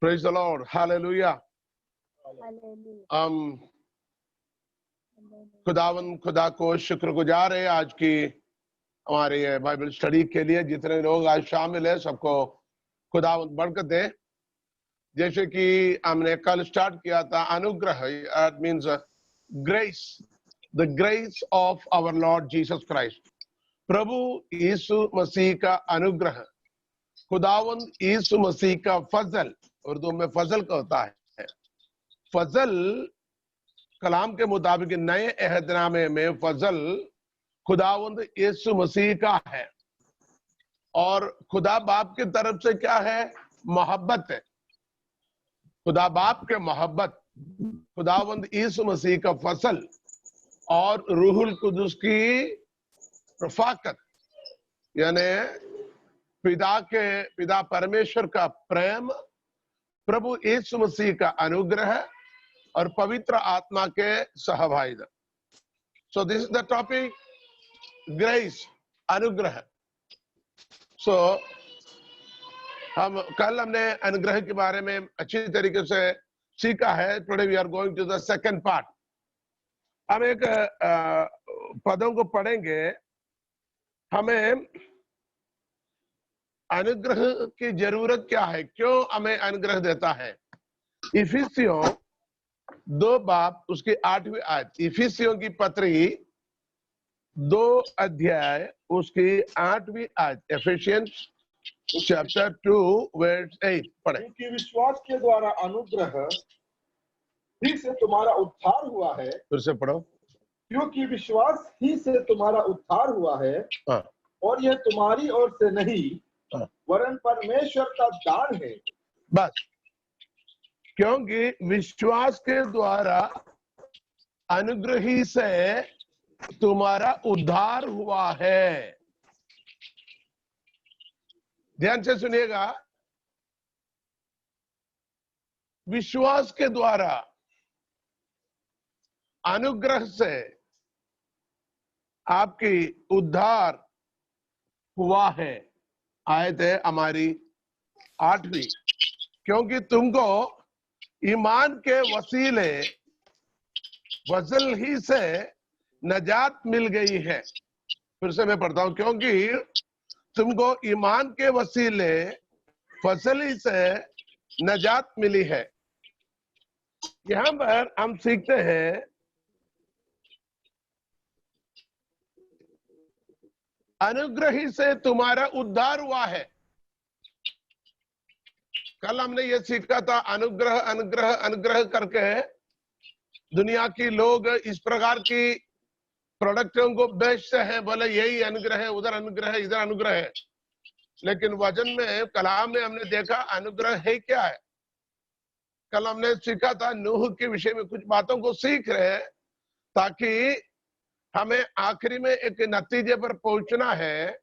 Praise the Lord. Hallelujah. खुदा को शुक्रगुजार है आज की हमारे बाइबल स्टडी के लिए। जितने लोग आज शामिल है सबको खुदावंद बरकत दे। जैसे कि हमने कल स्टार्ट किया था अनुग्रह, it means grace, the grace of our Lord Jesus Christ. प्रभु यीशु मसीह का अनुग्रह, खुदावंद यीशु मसीह का फजल, उर्दू में फजल कहता है। फजल कलाम के मुताबिक नए अहदनामे में फजल खुदावंद यीशु मसीह का है और खुदा बाप की तरफ से क्या है? मोहब्बत है। खुदा बाप के मोहब्बत, खुदावंद यीशु मसीह का फजल और रूहुल कुदुस की रफाकत, यानी पिता परमेश्वर का प्रेम, प्रभु यीशु मसीह का अनुग्रह और पवित्र आत्मा के सहभागिता। सो this is the topic, grace, अनुग्रह। सो हमने अनुग्रह के बारे में अच्छी तरीके से सीखा है। Today we are going to the second part. हम एक पदों को पढ़ेंगे। हमें अनुग्रह की जरूरत क्या है, क्यों हमें अनुग्रह देता है। इफिसियों 2 बाब उसकी 8वीं आयत, इफिसियों की पत्री 2 अध्याय उसकी 8वीं आयत, एफिशियंस चैप्टर 2 वर्स 8 पढ़े। क्योंकि विश्वास के द्वारा अनुग्रह ही से तुम्हारा उद्धार हुआ है। फिर से पढ़ो। क्योंकि विश्वास ही से तुम्हारा उद्धार हुआ है। हाँ। और यह तुम्हारी ओर से नहीं, हाँ। वरन परमेश्वर का दान है। बस, क्योंकि विश्वास के द्वारा अनुग्रही से तुम्हारा उद्धार हुआ है। ध्यान से सुनिएगा, विश्वास के द्वारा अनुग्रह से आपकी उद्धार हुआ है। आयत है हमारी 8वीं। क्योंकि तुमको ईमान के वसीले फजल ही से नजात मिल गई है। फिर से मैं पढ़ता हूं, क्योंकि तुमको ईमान के वसीले फजल ही से नजात मिली है। यहां पर हम सीखते हैं अनुग्रही से तुम्हारा उद्धार हुआ है। कल हमने ये सीखा था, अनुग्रह अनुग्रह अनुग्रह करके दुनिया की लोग इस प्रकार की प्रोडक्टों को बेचते हैं, बोले यही अनुग्रह है, उधर अनुग्रह है, इधर अनुग्रह है। लेकिन वचन में, कलाम में हमने देखा अनुग्रह है क्या है। कल हमने सीखा था, नूह के विषय में कुछ बातों को सीख रहे हैं ताकि हमें आखिरी में एक नतीजे पर पहुंचना है।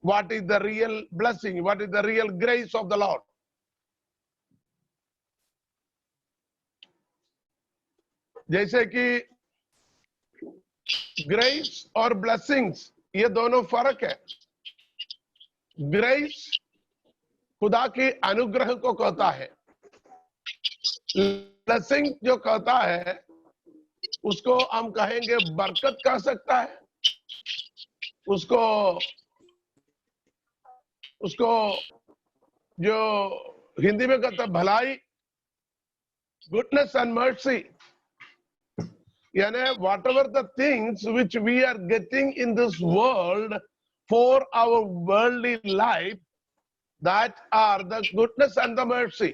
What is the real blessing, what is the real grace of the Lord. जैसे कि ग्रेस और ब्लेसिंग्स, ये दोनों फर्क है। ग्रेस खुदा की अनुग्रह को कहता है, ब्लेसिंग जो कहता है उसको हम कहेंगे बरकत कह सकता है, उसको जो हिंदी में कहता है भलाई, गुडनेस एंड मर्सी। यानी whatever the things which we are getting in this world for our worldly life, that are the goodness and the mercy.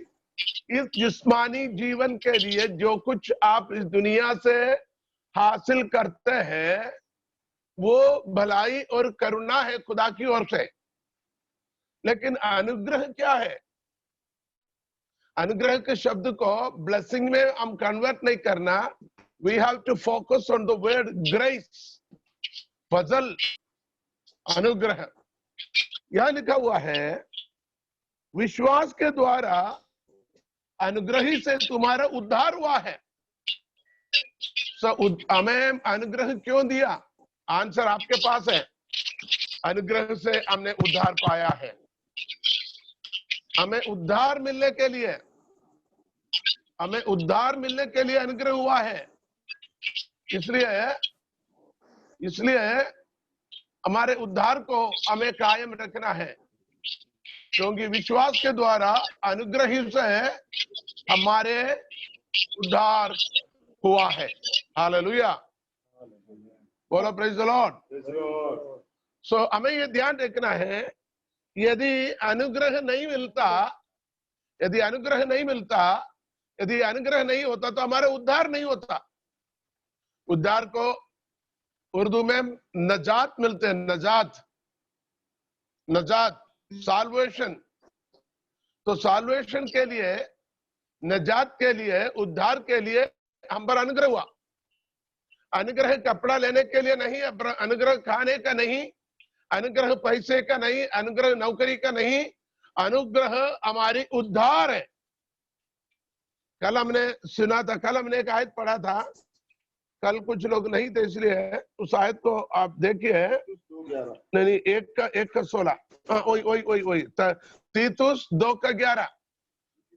इस जिस्मानी जीवन के लिए जो कुछ आप इस दुनिया से हासिल करते हैं वो भलाई और करुणा है खुदा की ओर से। लेकिन अनुग्रह क्या है? अनुग्रह के शब्द को ब्लेसिंग में हम कन्वर्ट नहीं करना। We have to focus on the word grace, फजल, अनुग्रह। यहां लिखा हुआ है, विश्वास के द्वारा अनुग्रही से तुम्हारा उद्धार हुआ है। हमें अनुग्रह क्यों दिया? आंसर आपके पास है। अनुग्रह से हमने उद्धार पाया है। हमें उद्धार मिलने के लिए हमें उद्धार मिलने के लिए अनुग्रह हुआ है। इसलिए हमारे उद्धार को हमें कायम रखना है, क्योंकि विश्वास के द्वारा अनुग्रह ही से हमारे उद्धार हुआ है। हालेलुया, बोलो प्रेज द लॉर्ड। सो हमें ये ध्यान रखना है, यदि अनुग्रह नहीं मिलता, यदि अनुग्रह नहीं होता तो हमारे उद्धार नहीं होता। उद्धार को उर्दू में नजात मिलते हैं, नजात साल्वेशन। तो साल्वेशन के लिए, नजात के लिए, उद्धार के लिए हम पर अनुग्रह हुआ। अनुग्रह कपड़ा लेने के लिए नहीं, अनुग्रह खाने का नहीं, अनुग्रह पैसे का नहीं, अनुग्रह नौकरी का नहीं, अनुग्रह हमारी उद्धार है। कल हमने सुना था, कल हमने एक आयत पढ़ा था, कल कुछ लोग नहीं थे इसलिए उस आयत को आप देखिए। नहीं, 1:16, वही तीतुस 2:11।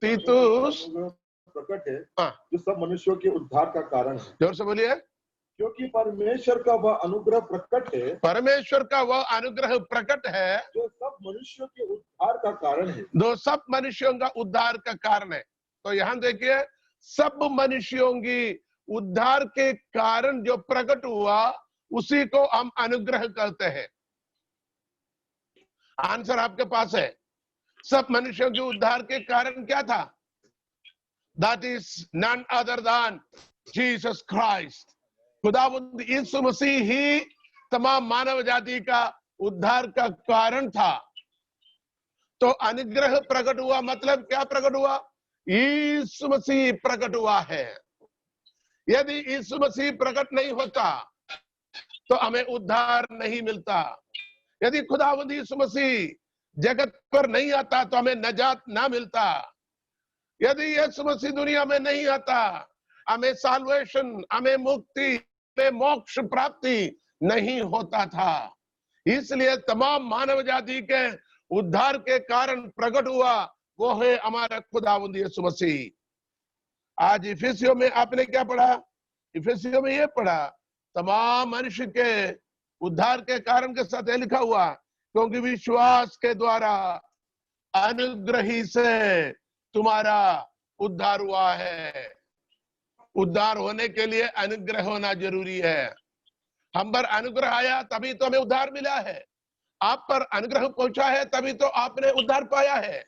तीतुस प्रकट है जो सब मनुष्यों के उद्धार का कारण है। जोर से बोलिए। क्योंकि परमेश्वर का वह अनुग्रह प्रकट है, परमेश्वर का वह अनुग्रह प्रकट है जो सब मनुष्यों के उद्धार का कारण है, जो सब मनुष्यों का उद्धार का कारण है। तो यहाँ देखिए, सब मनुष्यों की उद्धार के कारण जो प्रकट हुआ उसी को हम अनुग्रह कहते हैं। आंसर आपके पास है। सब मनुष्यों के उद्धार के कारण क्या था? That is none other than Jesus Christ। खुदावंद यीशु मसीह ही तमाम मानव जाति का उद्धार का कारण था। तो अनुग्रह प्रकट हुआ, मतलब क्या प्रकट हुआ? यीशु मसीह प्रकट हुआ है। यदि यीशु मसीह प्रकट नहीं होता तो हमें उद्धार नहीं मिलता। यदि खुदावंद यीशु मसीह जगत पर नहीं आता तो हमें नजात ना मिलता। यदि यीशु मसीह दुनिया में नहीं आता, हमें साल्वेशन, हमें मुक्ति, हमें मोक्ष प्राप्ति नहीं होता था। इसलिए तमाम मानव जाति के उद्धार के कारण प्रकट हुआ वो है हमारा खुदावंद यीशु मसीह। आज इफिसियों में आपने क्या पढ़ा? इफिसियों में ये पढ़ा, तमाम मनुष्य के उद्धार के कारण के साथ लिखा हुआ, क्योंकि विश्वास के द्वारा अनुग्रह से तुम्हारा उद्धार हुआ है। उद्धार होने के लिए अनुग्रह होना जरूरी है। हम पर अनुग्रह आया तभी तो हमें उद्धार मिला है। आप पर अनुग्रह पहुंचा है तभी तो आपने उद्धार पाया है।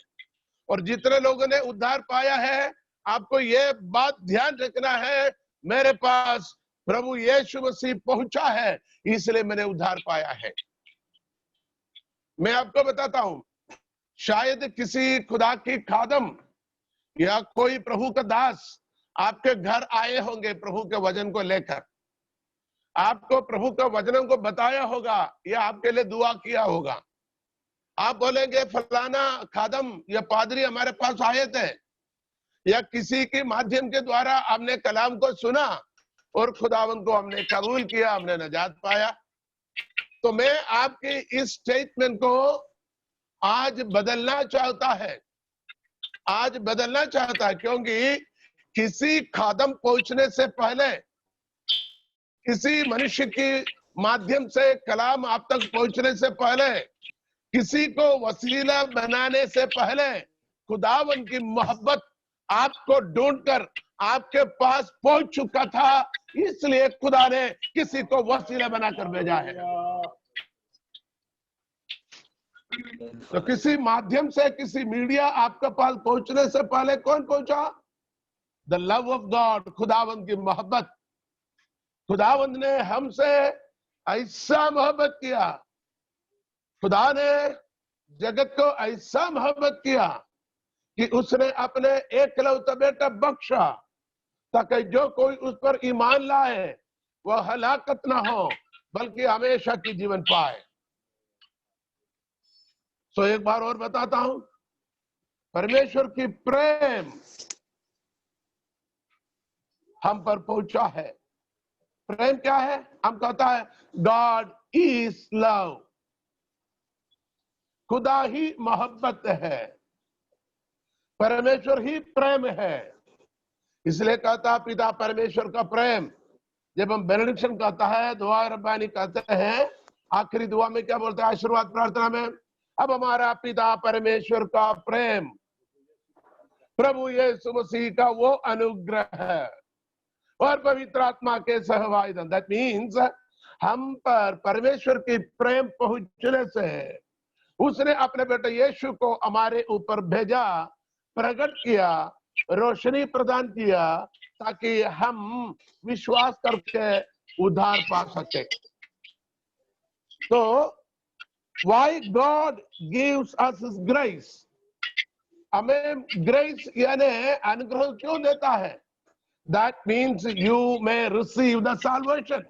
और जितने लोगों ने उद्धार पाया है, आपको यह बात ध्यान रखना है, मेरे पास प्रभु यीशु मसीह पहुंचा है इसलिए मैंने उद्धार पाया है। मैं आपको बताता हूं, शायद किसी खुदा की खादम या कोई प्रभु का दास आपके घर आए होंगे प्रभु के वचन को लेकर, आपको प्रभु का वचनों को बताया होगा या आपके लिए दुआ किया होगा। आप बोलेंगे फलाना खादम या पादरी हमारे पास आए थे, या किसी के माध्यम के द्वारा हमने कलाम को सुना और खुदावंद को हमने कबूल किया, हमने नजात पाया। तो मैं आपके इस स्टेटमेंट को आज बदलना चाहता है, आज बदलना चाहता है, क्योंकि किसी खादम पहुंचने से पहले, किसी मनुष्य के माध्यम से कलाम आप तक पहुंचने से पहले, किसी को वसीला बनाने से पहले खुदावन की मोहब्बत आपको ढूंढकर आपके पास पहुंच चुका था, इसलिए खुदा ने किसी को वसीला बनाकर भेजा है। तो किसी माध्यम से, किसी मीडिया आपके पास पहुंचने से पहले कौन पहुंचा? द लव ऑफ गॉड, खुदावंद की मोहब्बत। खुदावंद ने हमसे ऐसा मोहब्बत किया, खुदा ने जगत को ऐसा मोहब्बत किया कि उसने अपने एकलौता बेटा बख्शा, ताकि जो कोई उस पर ईमान लाए वह हलाकत ना हो बल्कि हमेशा की जीवन पाए। तो एक बार और बताता हूं, परमेश्वर की प्रेम हम पर पहुंचा है। प्रेम क्या है? हम कहता है गॉड इज लव, खुदा ही मोहब्बत है, परमेश्वर ही प्रेम है। इसलिए कहता पिता परमेश्वर का प्रेम। जब हम बेनेडिक्शन कहता है, दुआ रब्बानी कहते हैं, आखिरी दुआ में क्या बोलते हैं आशीर्वाद प्रार्थना में? अब हमारा पिता परमेश्वर का प्रेम, प्रभु यीशु मसीह का वो अनुग्रह और पवित्र आत्मा के सहभागिता, दैट मीन्स हम पर परमेश्वर की प्रेम पहुंचने से उसने अपने बेटे यीशु को हमारे ऊपर भेजा, प्रकट किया, रोशनी प्रदान किया, ताकि हम विश्वास करके उद्धार पा सके। तो why God gives us his grace? हमें ग्रेस यानी अनुग्रह क्यों देता है? That means you may receive the salvation,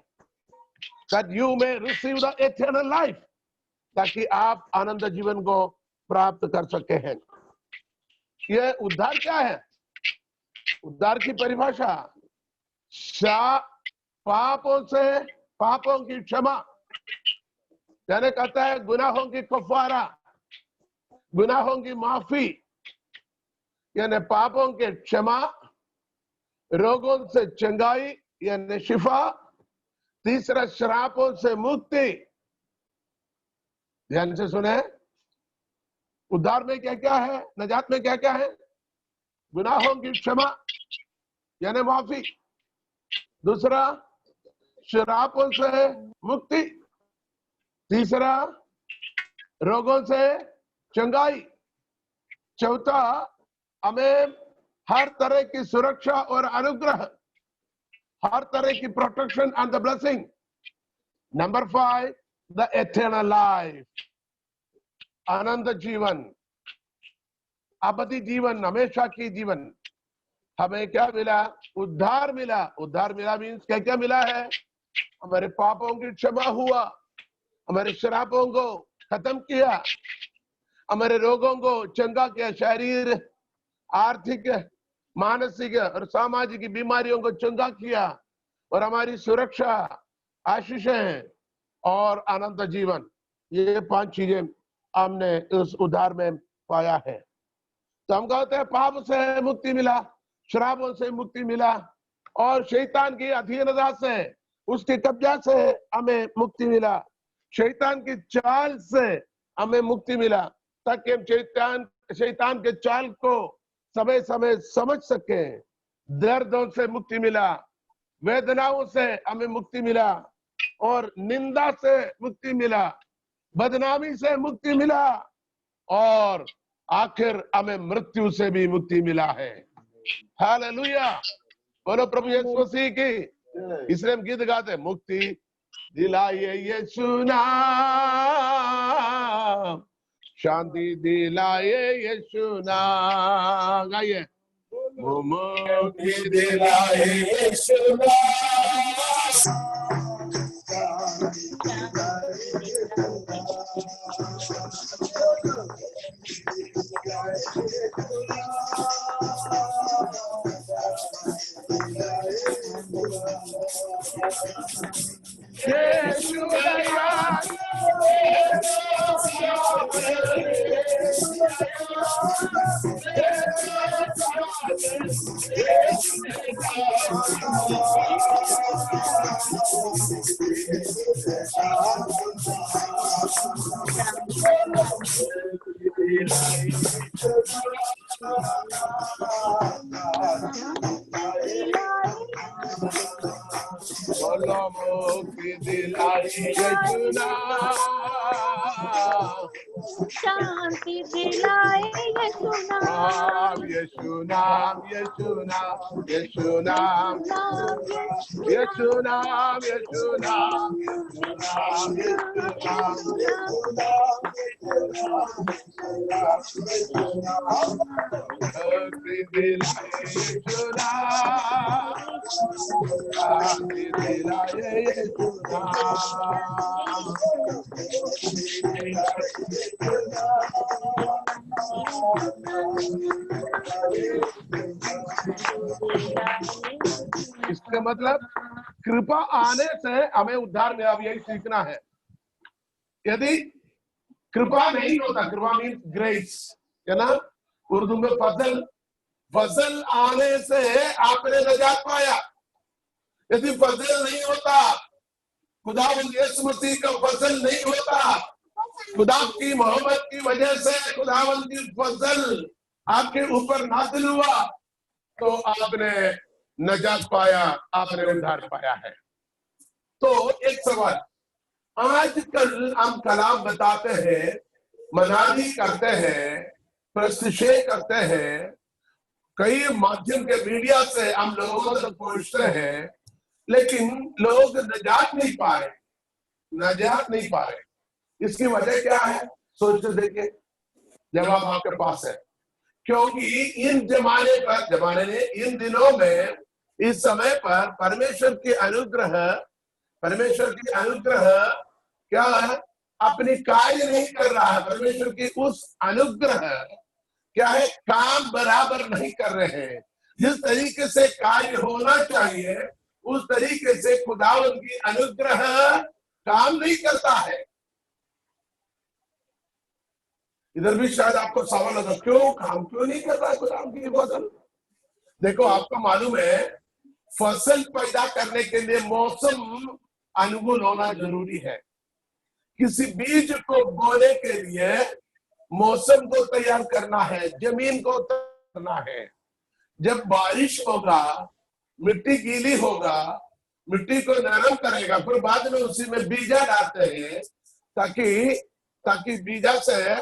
that you may receive the eternal life, ताकि आप आनंद जीवन को प्राप्त कर सके हैं। ये उद्धार क्या है? उद्धार की परिभाषा पापों की क्षमा, यानी कहता है गुनाहों की कफारा, गुनाहों की माफी, यानी पापों के क्षमा, रोगों से चंगाई यानी शिफा, तीसरा श्रापों से मुक्ति। ध्यान से सुने, उद्धार में क्या क्या है, नजात में क्या क्या है? गुनाहों की क्षमा यानी माफी, दूसरा श्रापों से मुक्ति, तीसरा रोगों से चंगाई, चौथा हमें हर तरह की सुरक्षा और अनुग्रह, हर तरह की protection and the blessing. Number 5 the eternal life, आनंद जीवन, अबदी जीवन, हमेशा की जीवन। हमें क्या मिला? उद्धार मिला। उद्धार मिला मीन्स क्या क्या मिला है? हमारे पापों की क्षमा हुआ, हमारे श्रापों को खत्म किया, हमारे रोगों को चंगा किया, शरीर, आर्थिक, मानसिक और सामाजिक बीमारियों को चंगा किया, और हमारी सुरक्षा, आशीषें और अनंत जीवन। ये 5 चीजें हमने उस उद्धार में पाया है। तो हम कहते हैं पाप से मुक्ति मिला, शराबों से मुक्ति मिला, और शैतान की अधीनता से, उसके कब्जा से हमें मुक्ति मिला, शैतान की चाल से हमें मुक्ति मिला, ताकि हम शैतान के चाल को समय समय समझ सके। दर्दों से मुक्ति मिला, वेदनाओं से हमें मुक्ति मिला, और निंदा से मुक्ति मिला, बदनामी से मुक्ति मिला, और आखिर हमें मृत्यु से भी मुक्ति मिला है। हालेलुया, बोलो प्रभु यीशु मसीह की। इसलिए हम गीत गाते, मुक्ति दिलाइए यीशु नाम, शांति दिलाए यीशु नाम। गाइए, मुक्ति दिलाए यीशु नाम, यीशु दया, बोलो मुक्ति दिलाए यीशु नाम, शांति दिलाए यीशु नाम, यीशु नाम, यीशु नाम, यीशु नाम, यीशु नाम, यीशु नाम, मुक्ति दिलाए यीशु नाम, शांति दिलाए यीशु नाम। इसका मतलब कृपा आने से हमें उद्धार मिला, यही सीखना है। यदि कृपा नहीं होता, कृपा मीन्स ग्रेस, है ना, उर्दू में फजल, फजल आने से आपने नजात पाया। यदि फजल नहीं होता, खुदावंद यीशु मसीह का फजल नहीं होता, खुदा की मोहब्बत की वजह से खुदावंद की फजल आपके ऊपर नाज़िल हुआ, तो आपने नजात पाया, आपने उद्धार पाया है। तो एक सवाल, आजकल हम कलाम बताते हैं, मनाही करते हैं, प्रस्तुषे करते हैं, कई माध्यम के मीडिया से हम लोगों तक पहुंचते हैं, लेकिन लोग नजात नहीं पा रहे, नजात नहीं पा रहे। इसकी वजह क्या है? सोच देखिए, जवाब आपके पास है। क्योंकि इन इन दिनों में, इस समय पर परमेश्वर की अनुग्रह क्या है? अपनी कार्य नहीं कर रहा है। परमेश्वर की उस अनुग्रह क्या है? काम बराबर नहीं कर रहे हैं। जिस तरीके से कार्य होना चाहिए उस तरीके से खुदावंद की अनुग्रह काम नहीं करता है। इधर भी शायद आपको सवाल होगा, क्यों नहीं कर रहा है खुदावंद की फसल? देखो, आपको मालूम है, फसल पैदा करने के लिए मौसम अनुकूल होना जरूरी है। किसी बीज को बोने के लिए मौसम को तैयार करना है, जमीन को करना है। जब बारिश होगा, मिट्टी गीली होगा, मिट्टी को नरम करेगा, फिर बाद में उसी में बीजा डालते हैं, ताकि बीजा से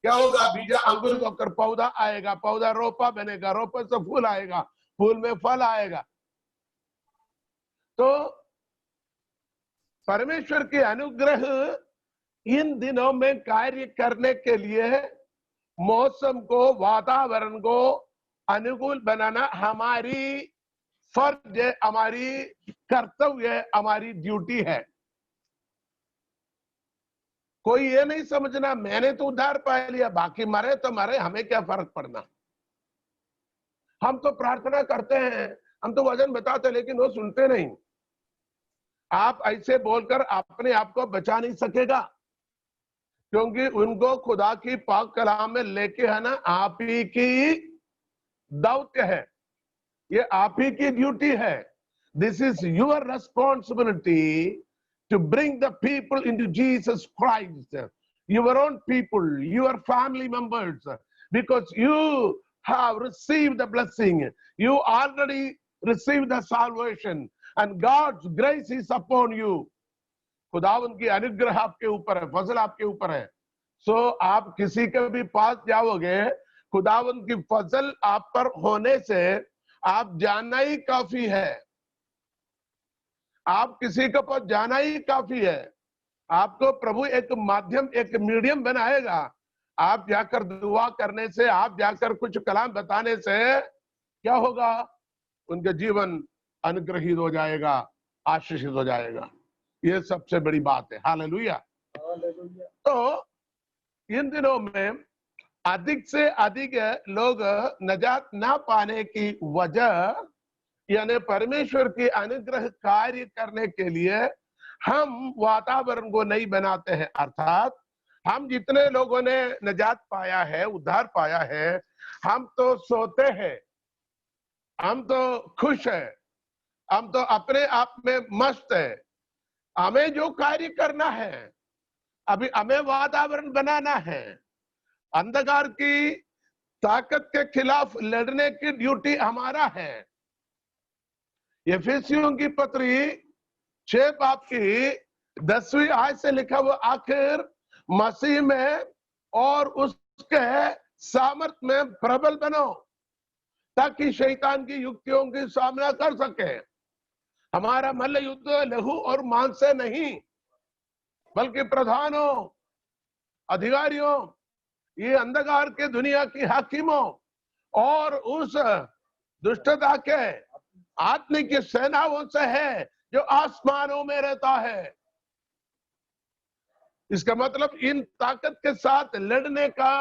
क्या होगा? बीजा अंकुरित होकर पौधा आएगा, पौधा रोपा बनेगा, रोपे से फूल आएगा, फूल में फल आएगा। तो परमेश्वर के अनुग्रह इन दिनों में कार्य करने के लिए मौसम को, वातावरण को अनुकूल बनाना हमारी फर्ज है, हमारी कर्तव्य है, हमारी ड्यूटी है। कोई ये नहीं समझना मैंने तो उद्धार पा लिया, बाकी मरे तो मरे, हमें क्या फर्क पड़ना। हम तो प्रार्थना करते हैं, हम तो वचन बताते, लेकिन वो सुनते नहीं। आप ऐसे बोलकर अपने आप को बचा नहीं सकेगा, क्योंकि उनको खुदा की पाक कलाम में लेके है ना, आप ही की दौत्य है, ये आप ही की ड्यूटी है। This is your responsibility to bring the people into Jesus Christ, your own people, your family members, because you have received the blessing, you already received the salvation, and God's grace is upon you. खुदावंद की अनुग्रह आपके ऊपर है, फजल आपके ऊपर है। सो आप किसी के भी पास जाओगे, खुदावंद की फजल आप पर होने से आप जानना ही काफी है। आप किसी के पास जाना ही काफी है। आपको प्रभु एक माध्यम, एक मीडियम बनाएगा। आप जाकर दुआ करने से, आप जाकर कुछ कलाम बताने से क्या होगा? उनका जीवन अनुग्रहित हो जाएगा, आशीषित हो जाएगा। ये सबसे बड़ी बात है। हालेलुया। तो इन दिनों में अधिक से अधिक लोग नजात ना पाने की वजह, यानी परमेश्वर की अनुग्रह कार्य करने के लिए हम वातावरण को नहीं बनाते हैं। अर्थात हम जितने लोगों ने नजात पाया है, उद्धार पाया है, हम तो सोते हैं, हम तो खुश है, हम तो अपने आप में मस्त है। हमें जो कार्य करना है, अभी हमें वातावरण बनाना है। अंधकार की ताकत के खिलाफ लड़ने की ड्यूटी हमारा है। एफेसियों की पत्री 6 बाब की 10वीं आयत से लिखा हुआ, आखिर मसीह में और उसके सामर्थ में प्रबल बनो, ताकि शैतान की युक्तियों की सामना कर सके। हमारा मल्ल युद्ध लहू और मांस से नहीं, बल्कि प्रधानों, अधिकारियों, ये अंधकार के दुनिया की हाकिमों और उस दुष्टता के आत्मिक सेनाओं से है जो आसमानों में रहता है। इसका मतलब इन ताकत के साथ लड़ने का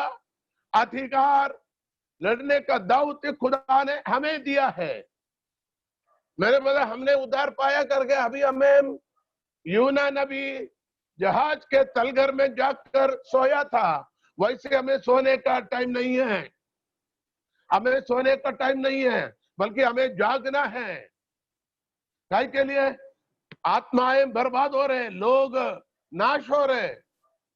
अधिकार, लड़ने का दौत्य खुदा ने हमें दिया है। मेरे मतलब हमने उद्धार पाया करके अभी हमें यूना नबी जहाज के तलघर में जाकर सोया था, वैसे हमें सोने का टाइम नहीं है। हमें सोने का टाइम नहीं है, बल्कि हमें जागना है। काय के लिए? आत्माएं बर्बाद हो रहे, लोग नाश हो रहे,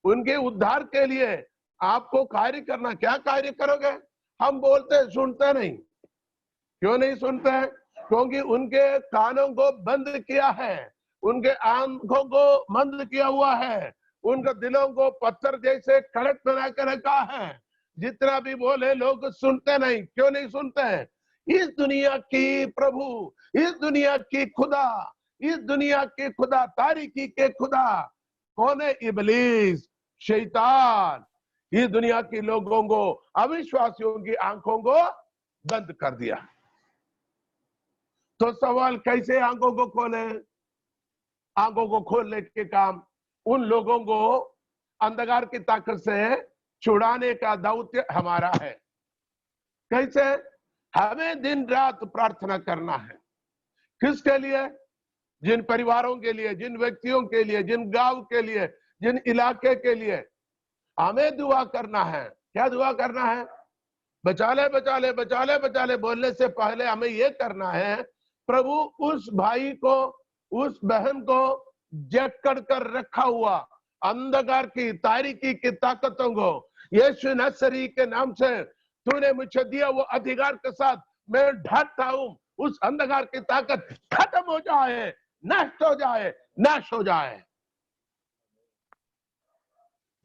उनके उद्धार के लिए आपको कार्य करना। क्या कार्य करोगे? हम बोलते सुनते नहीं। क्यों नहीं सुनते हैं? क्योंकि उनके कानों को बंद किया है, उनके आंखों को बंद किया हुआ है, उनके दिलों को पत्थर जैसे कड़क बना कर रखा है। जितना भी बोले लोग सुनते नहीं। क्यों नहीं सुनते हैं? इस दुनिया की प्रभु, इस दुनिया की खुदा, इस दुनिया के खुदा, तारीकी के खुदा कौन है? इबलीस, शैतान। इस दुनिया के लोगों को, अविश्वासियों की आंखों को बंद कर दिया। तो सवाल, कैसे आंखों को खोले? आंखों को खोलने के काम उन लोगों को अंधकार की ताकत से छुड़ाने का दौत्य हमारा है। कैसे? हमें दिन रात प्रार्थना करना है। किसके लिए? जिन परिवारों के लिए, जिन व्यक्तियों के लिए, जिन गांव के लिए, जिन इलाके के लिए हमें दुआ करना है। क्या दुआ करना है? बचा ले बचा ले बचा ले बचा ले बोलने से पहले हमें यह करना है, प्रभु उस भाई को, उस बहन को जकड़ कर रखा हुआ अंधकार की, तारीकी की ताकतों को यीशु नसरी के नाम से तूने मुझे दिया वो अधिकार के साथ मैं ढाता हूं। उस अंधकार की ताकत खत्म हो जाए, नष्ट हो जाए, नाश हो जाए।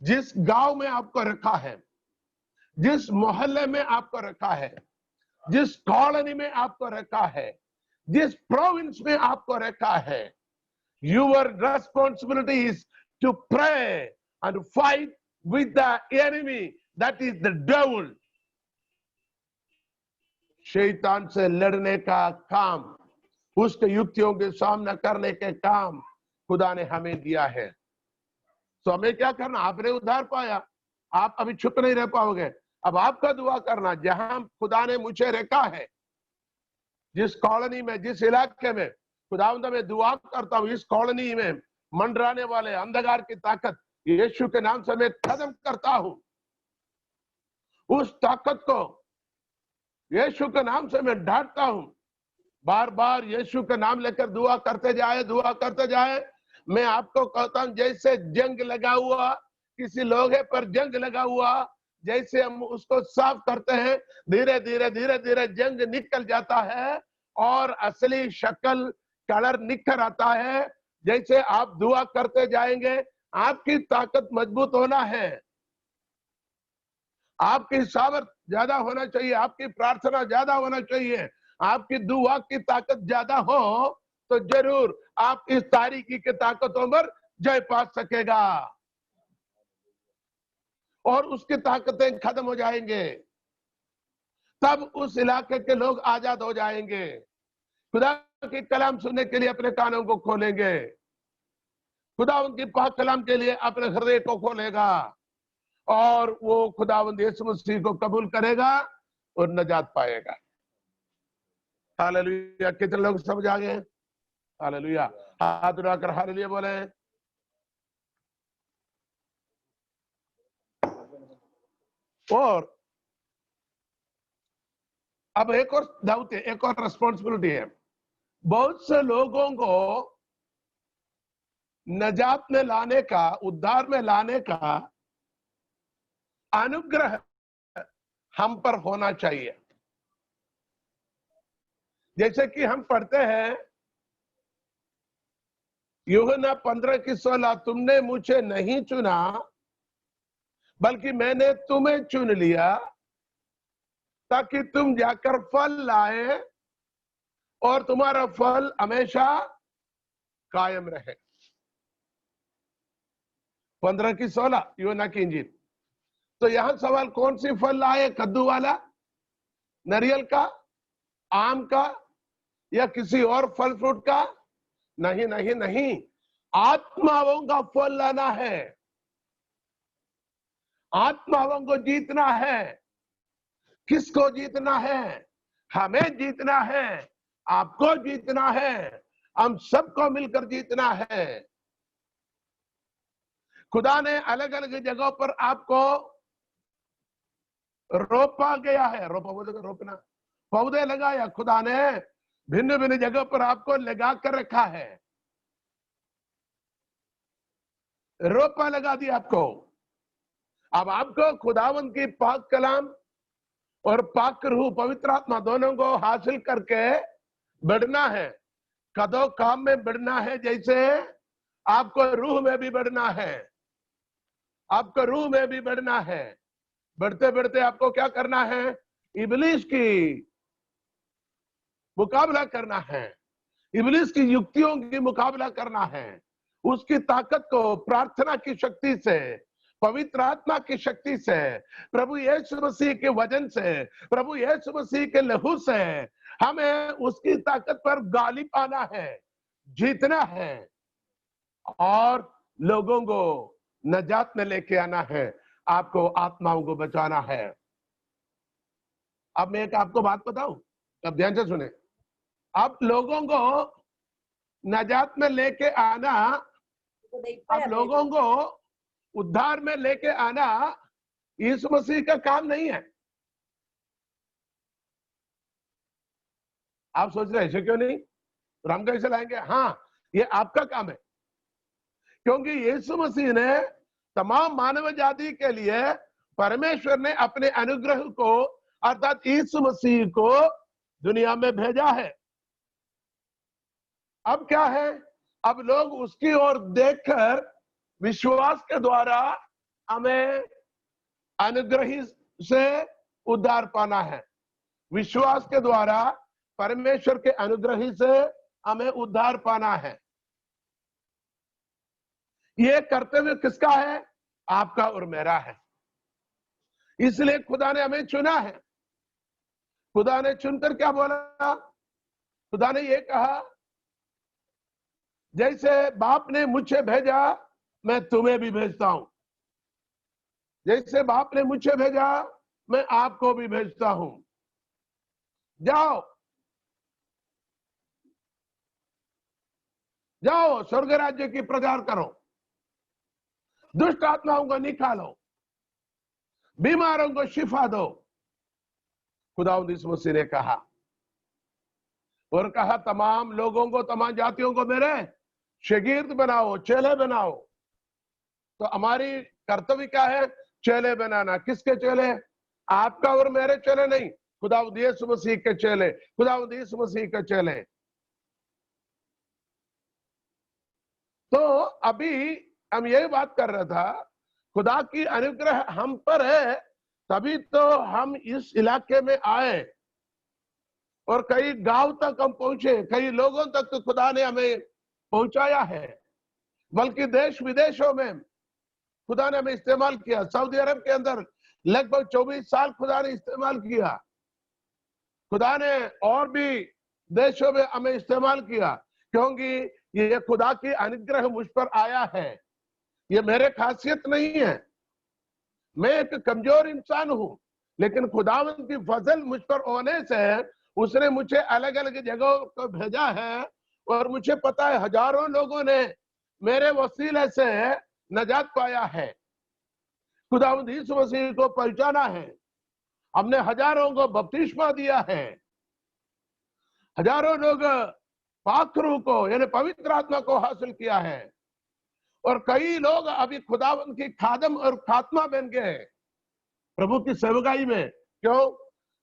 जिस गांव में आपको रखा है, जिस मोहल्ले में आपको रखा है, जिस कॉलोनी में आपको रखा है, जिस प्रोविंस में आपको रखा है, your responsibility is to pray and fight with the enemy, that is the devil. शैतान से लड़ने का काम, उसके युक्तियों के सामना करने के काम खुदा ने हमें दिया है। तो हमें क्या करना? आपने उद्धार पाया, आप अभी चुप नहीं रह पाओगे। अब आपका दुआ करना, जहां खुदा ने मुझे रखा है, जिस कॉलोनी में, जिस इलाके में खुदावंद में दुआ करता हूं, इस कॉलोनी में मंडराने वाले अंधकार की ताकत यीशु के नाम से मैं खत्म करता हूं। उस ताकत को यीशु के नाम से मैं ढांढता हूं। बार बार यीशु का नाम लेकर दुआ करते जाए, दुआ करते जाए। मैं आपको कहता हूं, जैसे जंग लगा हुआ, किसी लोहे पर जंग लगा हुआ, जैसे हम उसको साफ करते हैं, धीरे धीरे धीरे धीरे जंग निकल जाता है और असली शक्ल, कलर निखर आता है। जैसे आप दुआ करते जाएंगे, आपकी ताकत मजबूत होना है, आपकी सामर्थ ज्यादा होना चाहिए, आपकी प्रार्थना ज्यादा होना चाहिए, आपकी दुआ की ताकत ज्यादा हो तो जरूर आप इस तारीकी के ताकतों पर जय पा सकेगा और उसकी ताकतें खत्म हो जाएंगे। तब उस इलाके के लोग आजाद हो जाएंगे, खुदा की कलाम सुनने के लिए अपने कानों को खोलेंगे, खुदा उनकी पाक कलाम के लिए अपने हृदय को खोलेगा और वो खुदावंद यीशु मसीह को कबूल करेगा और नजात पाएगा। हालेलुया। कितने लोग समझ आ गए? हालेलुया। हाथ उठाकर हालेलुया बोले। और अब एक और दाऊद, एक और रिस्पॉन्सिबिलिटी है। बहुत से लोगों को नजात में लाने का, उद्धार में लाने का अनुग्रह हम पर होना चाहिए। जैसे कि हम पढ़ते हैं यूहन्ना 15:16, तुमने मुझे नहीं चुना बल्कि मैंने तुम्हें चुन लिया ताकि तुम जाकर फल लाए और तुम्हारा फल हमेशा कायम रहे। 15:16 यूहन्ना की इंजील। तो यहां सवाल, कौन सी फल लाए? कद्दू वाला, नारियल का, आम का या किसी और फल फ्रूट का? नहीं नहीं नहीं, आत्माओं का फल लाना है, आत्माओं को जीतना है। किसको जीतना है? हमें जीतना है, आपको जीतना है, हम सबको मिलकर जीतना है। खुदा ने अलग अलग जगहों पर आपको रोपा गया है, रोपा बोले रोपना, पौधे लगाया, खुदा ने भिन्न भिन्न जगह पर आपको लगा कर रखा है, रोपा लगा दिया आपको। अब आपको खुदावंत की पाक कलाम और पाक रूह पवित्र आत्मा दोनों को हासिल करके बढ़ना है। कदों काम में बढ़ना है, जैसे आपको रूह में भी बढ़ना है, आपको रूह में भी बढ़ना है। बढ़ते बढ़ते आपको क्या करना है? इब्लीस की मुकाबला करना है, इब्लीस की युक्तियों की मुकाबला करना है। उसकी ताकत को प्रार्थना की शक्ति से, पवित्र आत्मा की शक्ति से, प्रभु यीशु मसीह के वजन से, प्रभु यीशु मसीह के लहू से हमें उसकी ताकत पर गालिब आना है, जीतना है और लोगों को नजात में लेके आना है, आपको आत्माओं को बचाना है। अब मैं एक आपको बात बताऊं, अब ध्यान से सुने। अब लोगों को नजात में लेके आना, अब लोगों को उद्धार में लेके आना यीशु मसीह का काम नहीं है। आप सोच रहे ऐसे क्यों नहीं, तो हम कैसे लाएंगे? हाँ, ये आपका काम है, क्योंकि यीशु मसीह ने तमाम मानव जाति के लिए, परमेश्वर ने अपने अनुग्रह को अर्थात यीशु मसीह को दुनिया में भेजा है। अब क्या है? अब लोग उसकी ओर देखकर विश्वास के द्वारा हमें अनुग्रह से उद्धार पाना है। विश्वास के द्वारा परमेश्वर के अनुग्रह से हमें उद्धार पाना है। ये कर्तव्य किसका है? आपका और मेरा है। इसलिए खुदा ने हमें चुना है। खुदा ने चुनकर क्या बोला? खुदा ने ये कहा, जैसे बाप ने मुझे भेजा मैं तुम्हें भी भेजता हूं, जैसे बाप ने मुझे भेजा मैं आपको भी भेजता हूं। जाओ जाओ, स्वर्ग राज्य की प्रचार करो, दुष्ट आत्माओं को निकालो, बीमारों को शिफा दो। खुदावंद यीशु मसीह ने कहा, और कहा तमाम लोगों को, तमाम जातियों को मेरे शागिर्द बनाओ, चेले बनाओ। तो हमारी कर्तव्य क्या है? चेले बनाना। किसके चेले? आपका और मेरे चेले नहीं, खुदावंद यीशु मसीह के चेले, खुदावंद यीशु मसीह के चेले। तो अभी हम यही बात कर रहा था, खुदा की अनुग्रह हम पर है, तभी तो हम इस इलाके में आए और कई गांव तक हम पहुंचे, कई लोगों तक तो खुदा ने हमें पहुंचाया है, बल्कि देश विदेशों में खुदा ने हमें इस्तेमाल किया। सऊदी अरब के अंदर लगभग 24 साल खुदा ने इस्तेमाल किया। खुदा ने और भी देशों में हमें इस्तेमाल किया, क्योंकि ये खुदा की अनुग्रह मुझ पर आया है। ये मेरे खासियत नहीं है, मैं एक कमजोर इंसान हूं, लेकिन खुदावंद की फजल मुझ पर होने से उसने मुझे अलग अलग जगहों को भेजा है, और मुझे पता है हजारों लोगों ने मेरे वसीले से नजात पाया है। खुदावंद यीशु मसीह को पहचाना है, हमने हजारों को बपतिस्मा दिया है, हजारों लोग पाक रूह को यानी पवित्र आत्मा को हासिल किया है, और कई लोग अभी खुदावंद की खादम और खात्मा बन गए प्रभु की सेवकाई में। क्यों?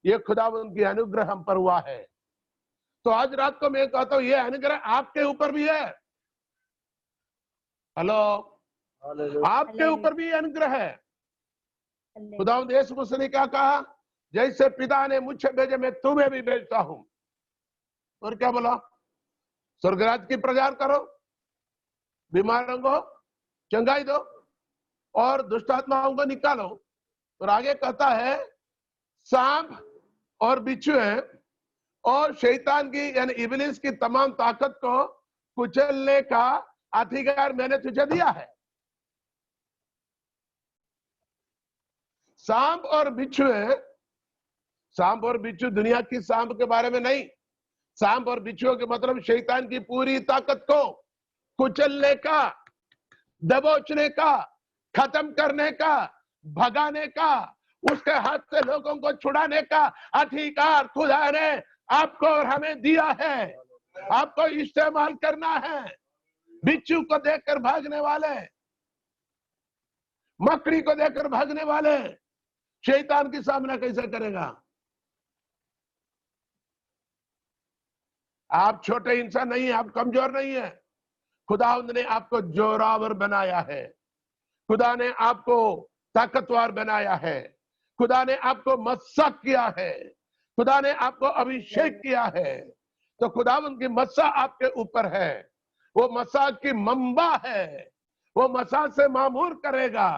ये खुदावंद की अनुग्रह हम पर हुआ है। तो आज रात को मैं कहता हूं, ये अनुग्रह आपके ऊपर भी है। हेलो, आपके ऊपर भी अनुग्रह है। खुदावंद यीशु मसीह ने क्या कहा? जैसे पिता ने मुझे भेजे मैं तुम्हें भी भेजता हूं। और क्या बोला? स्वर्गराज की प्रचार करो, बीमारों को चंगाई दो और दुष्ट आत्माओं को निकालो। और आगे कहता है, सांप और बिच्छुए और शैतान की यानी इब्लीस की तमाम ताकत को कुचलने का अधिकार मैंने तुझे दिया है। सांप और बिच्छुए, सांप और बिच्छू दुनिया की सांप के बारे में नहीं, सांप और बिच्छुओं के मतलब शैतान की पूरी ताकत को कुचलने का, दबोचने का, खत्म करने का, भगाने का, उसके हाथ से लोगों को छुड़ाने का अधिकार खुदा ने आपको और हमें दिया है। आपको इस्तेमाल करना है। बिच्छू को देखकर भागने वाले, मकड़ी को देखकर भागने वाले शैतान की सामना कैसे करेगा? आप छोटे इंसान नहीं है, आप कमजोर नहीं है। खुदावंद ने आपको जोरावर बनाया है। खुदा ने आपको ताकतवर बनाया है। खुदा ने आपको मस्सा किया है। खुदा ने आपको अभिषेक किया है। तो खुदावंद की मस्सा आपके ऊपर है। वो मस्सा की मंबा है। वो मस्सा से मामूर करेगा।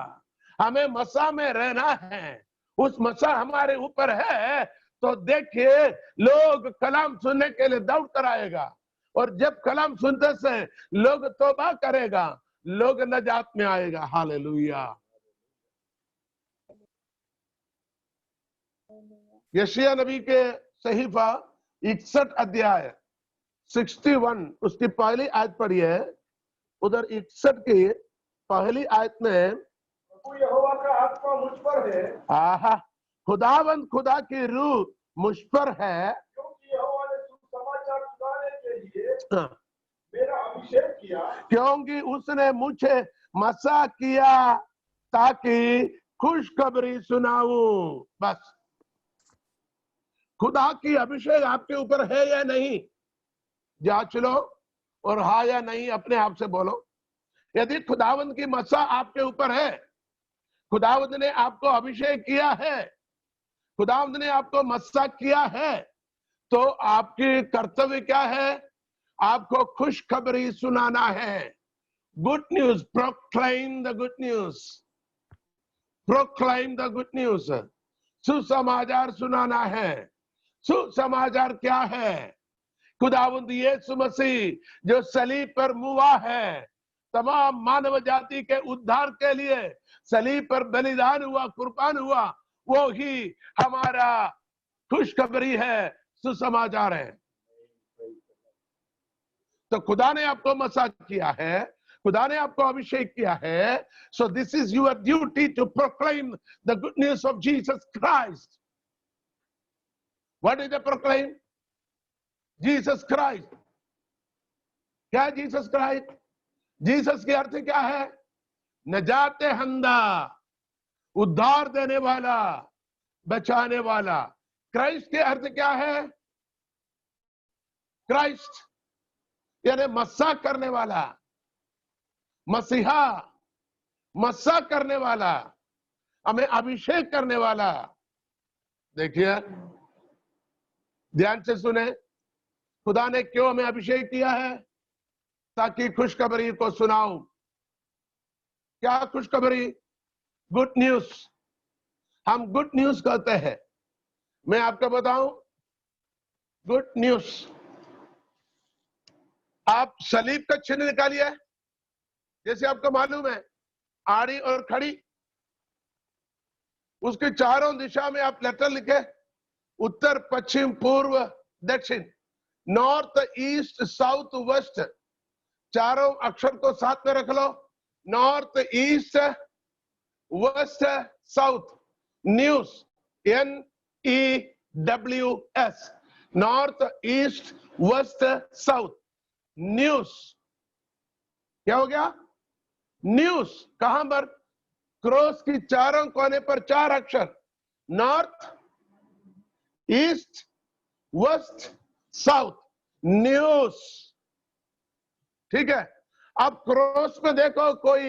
हमें मस्सा में रहना है। उस मस्सा हमारे ऊपर है तो देखिए लोग कलाम सुनने के लिए दौड़ कर आएगा। और जब कलाम सुनते से लोग तौबा करेगा, लोग नजात में आएगा। हालेलुया। यशायाह नबी के सहीफा 61 अध्याय 61 उसकी पहली आयत पढ़िए। उधर 61 की पहली आयत में प्रभु यहोवा का आत्मा मुझ पर है, आहा, खुदावंद खुदा की रूह मुझ पर है, क्योंकि यहोवा ने सुसमाचार सुनाने के लिए हाँ, मेरा अभिषेक किया, क्योंकि उसने मुझे मसा किया ताकि खुशखबरी सुनाऊं। बस खुदा की अभिषेक आपके ऊपर है या नहीं, जांच लो और हाँ या नहीं अपने आप से बोलो। यदि खुदावंद की मसा आपके ऊपर है, खुदावंद ने आपको अभिषेक किया है, खुदावंद ने आपको मसा किया है, तो आपकी कर्तव्य क्या है? आपको खुशखबरी सुनाना है। Good news, proclaim the good news, proclaim the good news. सुसमाचार सुनाना है। सुसमाचार क्या है? खुदावंद यीशु मसीह जो सलीब पर मुआ है, तमाम मानव जाति के उद्धार के लिए सलीब पर बलिदान हुआ, कुर्बान हुआ, वो ही हमारा खुशखबरी है, सुसमाचार है। तो खुदा ने आपको मसा किया है, खुदा ने आपको अभिषेक किया है। So this is your duty to proclaim the good news of Jesus Christ. What is the proclaim? Jesus Christ. क्या है जीसस क्राइस्ट? जीसस के अर्थ क्या है? नजाते हंदा, उद्धार देने वाला, बचाने वाला। क्राइस्ट के अर्थ क्या है? क्राइस्ट यानी मस्सा करने वाला, मसीहा, मस्सा करने वाला, हमें अभिषेक करने वाला। देखिए ध्यान से सुने, खुदा ने क्यों हमें अभिषेक किया है? ताकि खुशखबरी को सुनाऊं। क्या खुशखबरी? Good news. हम गुड न्यूज कहते हैं। मैं आपको बताऊं, गुड न्यूज। आप सलीब का चिन्ह निकालिए। जैसे आपको मालूम है आड़ी और खड़ी, उसके चारों दिशा में आप लेटर लिखे, उत्तर पश्चिम पूर्व दक्षिण, नॉर्थ ईस्ट साउथ वेस्ट। चारों अक्षर को साथ में रख लो। North east west south, news, NEWS, north east west south, news. क्या हो गया? न्यूज। कहां पर? क्रॉस की चारों कोने पर 4 अक्षर, north east west south, news. ठीक है। अब क्रॉस में देखो, कोई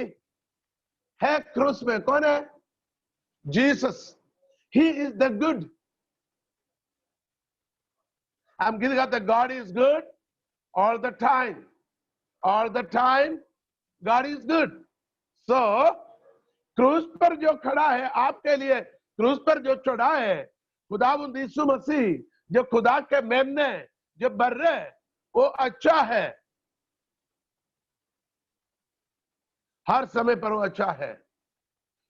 है क्रॉस में? कौन है? Jesus. He is the good. I'm giving out that God is good all the time. All the time, God is good. So, क्रूस पर जो खड़ा है आपके लिए, क्रूस पर जो चढ़ा है खुदावंद यीशु मसीह, जो खुदा के मेमने, जो बर्रे, वो अच्छा है। हर समय पर वो अच्छा है।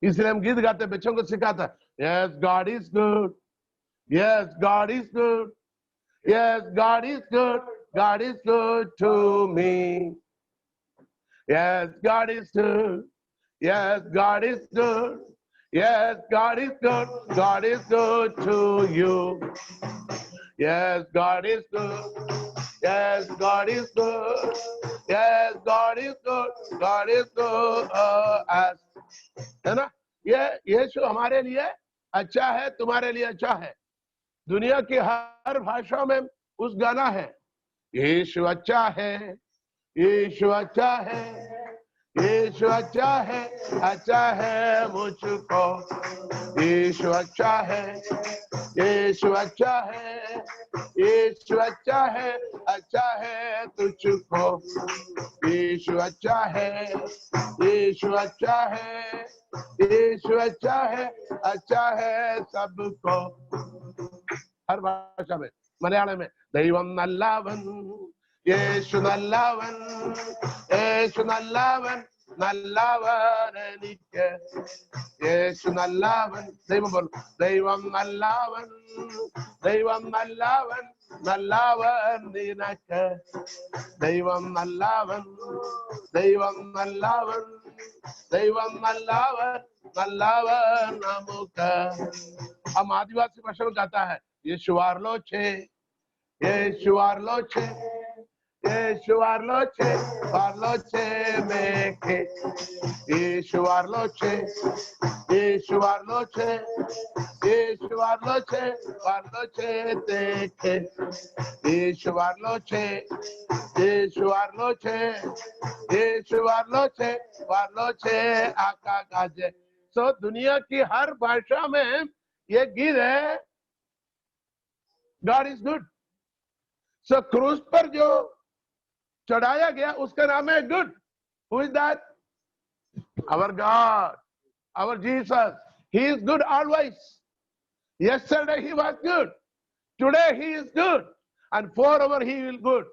इसलिए हम गीत गाते, बच्चों को सिखाता, yes God is good, yes God is good, yes God is good, God is good to me, yes God is good, yes God is good, Yes, God is good. God is good to you. Yes, God is good. Yes, God is good. Yes, God is good. God is good. As है ना, ये यीशु हमारे लिए अच्छा है, तुम्हारे लिए अच्छा है। दुनिया की हर भाषा में उस गाना है, यीशु अच्छा है, यीशु अच्छा है, यीशु अच्छा है मुझको। यीशु अच्छा है, यीशु अच्छा है, यीशु अच्छा है तुझको। यीशु अच्छा है, यीशु अच्छा है, यीशु अच्छा है सबको। हर भाषा में, मलयालम में दैवम नल्लावन, यीशु नल्लावन, यीशु नल्लावन, नल्लावन എനിക്ക് യേശു നല്ലവൻ. ദൈവം बोल ദൈവം നല്ലവൻ, ദൈവം നല്ലവൻ, നല്ലവൻ നിനക്ക്. ദൈവം നല്ലവൻ, ദൈവം നല്ലവൻ, ദൈവം നല്ലവൻ, നല്ലവൻ നമുക്ക്. हम आदिवासी भाषा में गाता है, यीशु आरलोचे, यीशु आरलोचे, यीशु आरलोचे, आरलोचे मेके. यीशु आरलोचे, यीशु आरलोचे, यीशु आरलोचे, आरलोचे देखे. यीशु आरलोचे, यीशु आरलोचे, यीशु आरलोचे, आरलोचे आका गाजे. तो दुनिया की हर भाषा में ये गीत है, गॉड इज गुड. सो क्रूज पर जो चढ़ाया गया उसका नाम है good. Who is that? Our God, our Jesus. He is good always. Yesterday he was good, today he is good, and forever he will good.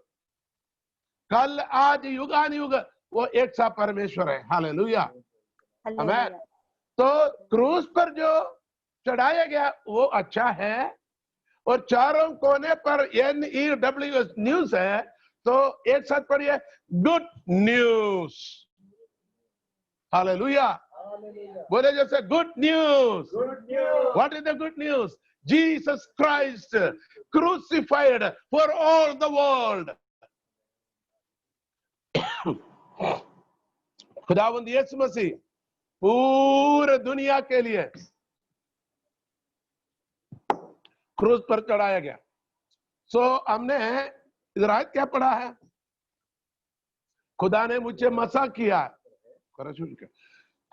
कल आज युगानुयुग वो एक सा परमेश्वर है. हालेलुया, आमीन. तो क्रूज पर जो चढ़ाया गया वो अच्छा है, और चारों कोने पर NEWS न्यूज है. तो एक साथ पढ़िए, गुड न्यूज. हालेलुया, बोले जैसे good news. What is the good news? Jesus Christ crucified for all the world. खुदावंद यीशु मसीह पूरे दुनिया के लिए क्रूज पर चढ़ाया गया. सो हमने इधर आयत क्या पढ़ा है? खुदा ने मुझे मसा किया,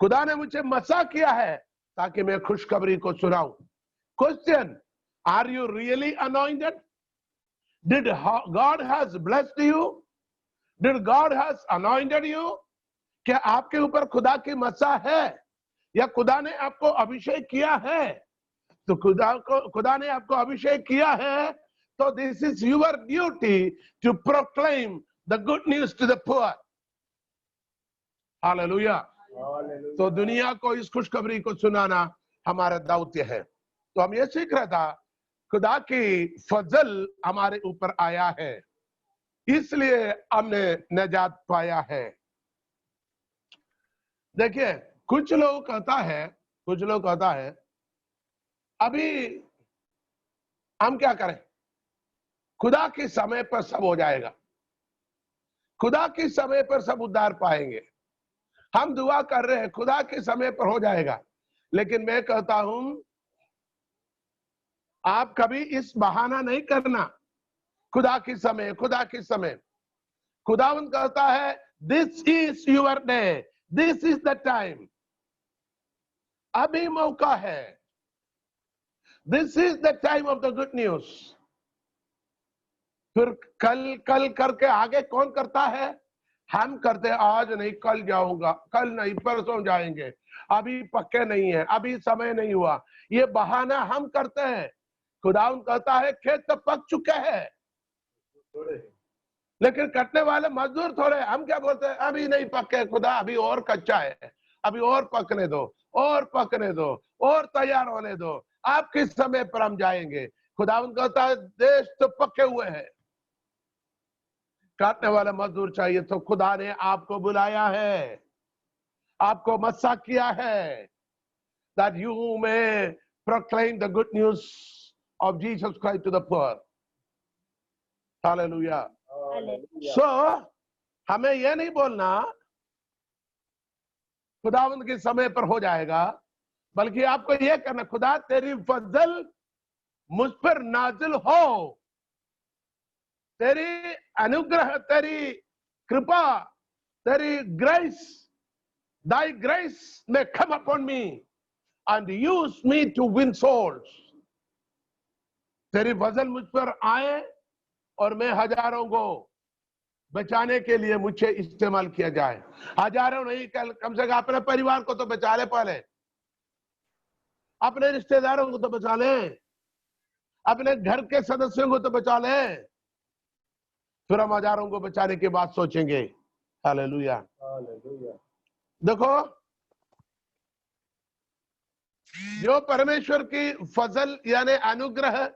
खुदा ने मुझे मसा किया है ताकि मैं खुशखबरी को सुनाऊं. Question, are you really anointed? Did God has blessed you? Did God has anointed you? क्या आपके ऊपर खुदा की मसा है, या खुदा ने आपको अभिषेक किया है? तो खुदा ने आपको अभिषेक किया है, तो this is your duty to proclaim the good news to the poor. Hallelujah. तो दुनिया को इस खुशखबरी को सुनाना हमारा दौत्य है. तो हम ये सीख रहा था, खुदा की फजल हमारे ऊपर आया है, इसलिए हमने निजात पाया है. देखिए, कुछ लोग कहता है अभी हम क्या करें, खुदा के समय पर सब हो जाएगा, खुदा के समय पर सब उद्धार पाएंगे. हम दुआ कर रहे हैं खुदा के समय पर हो जाएगा, लेकिन मैं कहता हूं आप कभी इस बहाना नहीं करना, खुदा के समय, खुदा के समय. खुदावंद कहता है this is your day, this is the time. अभी मौका है. This is the time of the good news. फिर कल कल करके आगे कौन करता है? हम करते, आज नहीं कल जाऊंगा, कल नहीं परसों जाएंगे, अभी पक्के नहीं है, अभी समय नहीं हुआ. ये बहाना हम करते हैं. खुदावंद कहता है खेत तो पक चुका है, लेकिन कटने वाले मजदूर थोड़े. हम क्या बोलते हैं, अभी नहीं पक्के खुदा, अभी और कच्चा है, अभी और पकने दो, और पकने दो, और तैयार होने दो, आप किस समय पर हम जाएंगे. खुदावंद कहता है देश तो पके हुए हैं, काटने वाला मजदूर चाहिए. तो खुदा ने आपको बुलाया है, आपको मस्सा किया है, that you may proclaim the good news of Jesus Christ to the poor. Hallelujah. Hallelujah. So हमें यह नहीं बोलना खुदावंद के समय पर हो जाएगा, बल्कि आपको यह करना, खुदा तेरी फजल मुझ पर नाजिल हो, तेरी अनुग्रह, तेरी कृपा, तेरी grace, thy grace may come upon me and use me to win souls. तेरी फजल मुझ पर आए और मैं हजारों को बचाने के लिए मुझे इस्तेमाल किया जाए। हजारों नहीं, कम से कम अपने परिवार को तो बचा ले, पहले अपने रिश्तेदारों को तो बचा ले, अपने घर के सदस्यों को तो बचा ले, फिर हम हजारों को बचाने की बात सोचेंगे। हालेलुया। Hallelujah. देखो, जो परमेश्वर की फजल यानी अनुग्रह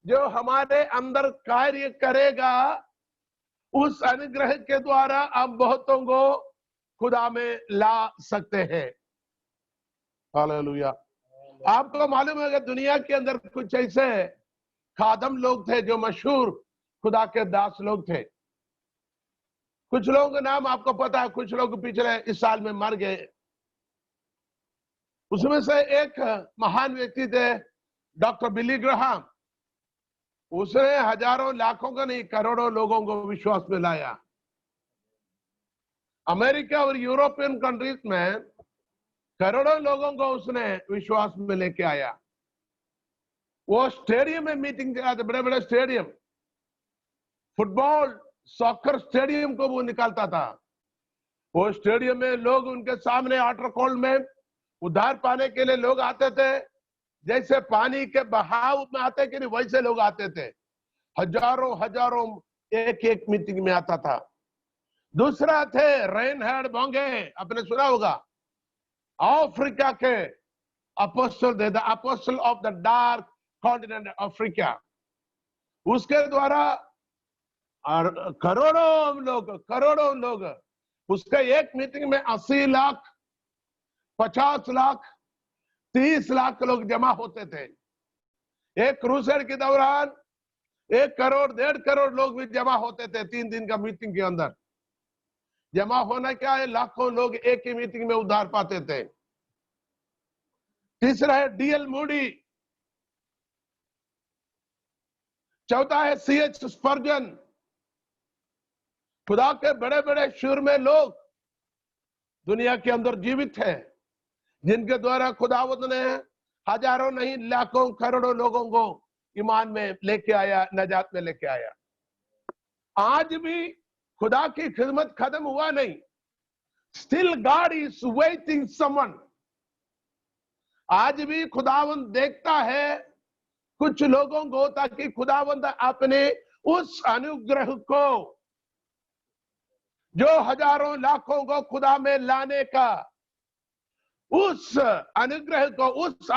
जो हमारे अंदर कार्य करेगा, उस अनुग्रह के द्वारा हम बहुतों को खुदा में ला सकते हैं। हालेलुया। आपको मालूम है कि दुनिया के अंदर कुछ ऐसे खादम लोग थे जो मशहूर खुदा के दास लोग थे। कुछ लोगों के नाम आपको पता है, कुछ लोग पिछले इस साल में मर गए। उसमें से एक महान व्यक्ति थे डॉक्टर बिली ग्राहम। उसने हजारों लाखों का नहीं, करोड़ों लोगों को विश्वास में लाया। अमेरिका और यूरोपियन कंट्रीज में करोड़ों लोगों को उसने विश्वास में लेके आया। वो स्टेडियम में मीटिंग कराते, बड़े बड़े स्टेडियम, फुटबॉल सॉकर स्टेडियम को वो निकालता था। वो स्टेडियम में लोग उनके सामने आल्टर कॉल में उद्धार पाने के लिए लोग आते थे, जैसे पानी के बहाव में आते कि नहीं, वैसे लोग आते थे। हजारों हजारों एक एक मीटिंग में आता था। दूसरा थे रेनहार्ड बोंगे, आपने सुना होगा, अफ्रीका के अपोस्टल थे, the apostle of the dark continent Africa. उसके द्वारा करोड़ों लोग उसके एक मीटिंग में 80 लाख, 50 लाख, 30 लाख लोग जमा होते थे। एक क्रूसेड के दौरान 1 करोड़ 1.5 करोड़ लोग भी जमा होते थे 3 दिन का मीटिंग के अंदर। जमा होना क्या है, लाखों लोग एक ही मीटिंग में उद्धार पाते थे। तीसरा है डीएल मूडी। चौथा है सीएच स्पर्जन। खुदा के बड़े बड़े शूरमे लोग दुनिया के अंदर जीवित हैं, जिनके द्वारा खुदावंद ने हजारों नहीं लाखों करोड़ों लोगों को ईमान में लेके आया, नजात में लेके आया। आज भी खुदा की खिदमत खत्म हुआ नहीं। Still God is waiting someone. आज भी खुदावंद देखता है कुछ लोगों को, ताकि खुदावंद अपने उस अनुग्रह को, जो हजारों लाखों को खुदा में लाने का, उस अनुग्रह को, उस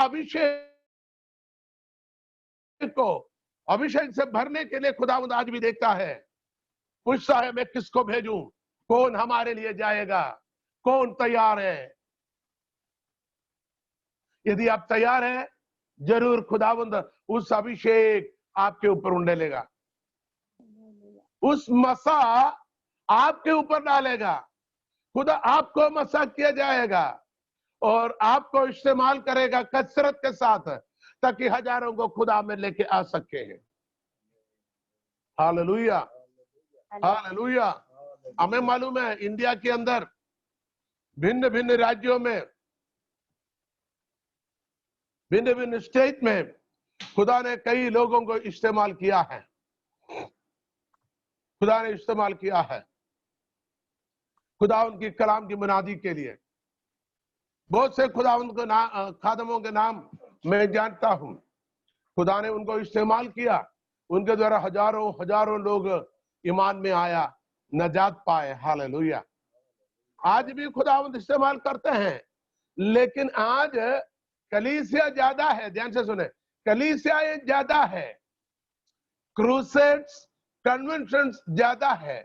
अभिषेक से भरने के लिए खुदावंद आज भी देखता है। पूछता है मैं किसको भेजूं, कौन हमारे लिए जाएगा, कौन तैयार है। यदि आप तैयार हैं, जरूर खुदावंद उस अभिषेक आपके ऊपर उंडेलेगा, उस मसा आपके ऊपर डालेगा। खुदा आपको मसा किया जाएगा और आपको इस्तेमाल करेगा कसरत के साथ, ताकि हजारों को खुदा में लेके आ सके हैं। Hallelujah, hallelujah. हमें मालूम है इंडिया के अंदर भिन्न भिन्न राज्यों में, भिन्न भिन्न स्टेट में खुदा ने कई लोगों को इस्तेमाल किया है। खुदा ने इस्तेमाल किया है खुदा उनकी कलाम की मुनादी के लिए। बहुत से खुदावंद को खादमों के नाम मैं जानता हूं। खुदा ने उनको इस्तेमाल किया, उनके द्वारा हजारों लोग ईमान में आया, नजात पाए। हालेलुया। आज भी खुदावंद इस्तेमाल करते हैं, लेकिन आज कलीसिया ज्यादा है। ध्यान से सुने, कलीसिया ज्यादा है, क्रूसेड्स, कन्वेंशंस ज्यादा है,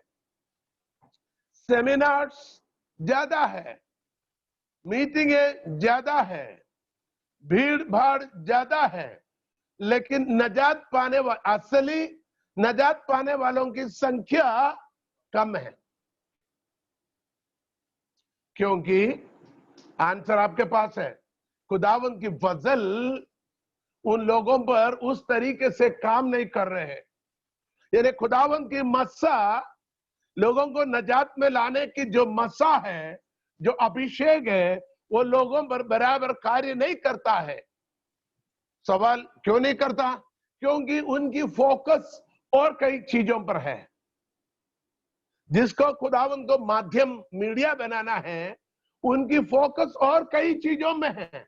सेमिनार्स ज्यादा है, मीटिंगें ज्यादा है, भीड़ भाड़ ज्यादा है, लेकिन नजात पाने असली नजात पाने वालों की संख्या कम है। क्योंकि आंसर आपके पास है, खुदावंद की फजल उन लोगों पर उस तरीके से काम नहीं कर रहे हैं। यानी खुदावंद की मस्सा, लोगों को नजात में लाने की जो मस्सा है, जो अभिषेक है, वो लोगों पर बराबर कार्य नहीं करता है। सवाल क्यों नहीं करता? क्योंकि उनकी फोकस और कई चीजों पर है। जिसको खुदावंद को माध्यम मीडिया बनाना है, उनकी फोकस और कई चीजों में है।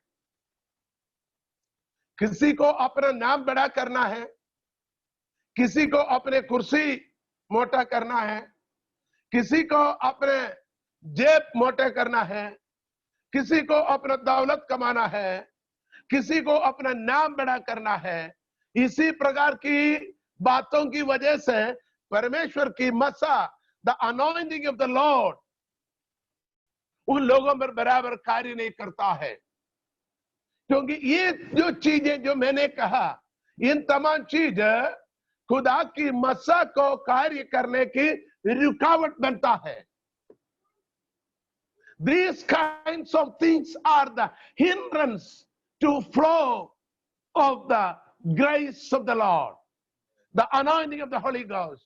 किसी को अपना नाम बड़ा करना है, किसी को अपने कुर्सी मोटा करना है, किसी को अपने जेब मोटे करना है, किसी को अपना दौलत कमाना है, किसी को अपना नाम बड़ा करना है। इसी प्रकार की बातों की वजह से परमेश्वर की मसा, the anointing of the Lord, उन लोगों पर बराबर कार्य नहीं करता है। क्योंकि ये जो चीजें जो मैंने कहा, इन तमाम चीजें खुदा की मसा को कार्य करने की रुकावट बनता है। These kinds of things are the hindrance to flow of the grace of the Lord, the anointing of the Holy Ghost.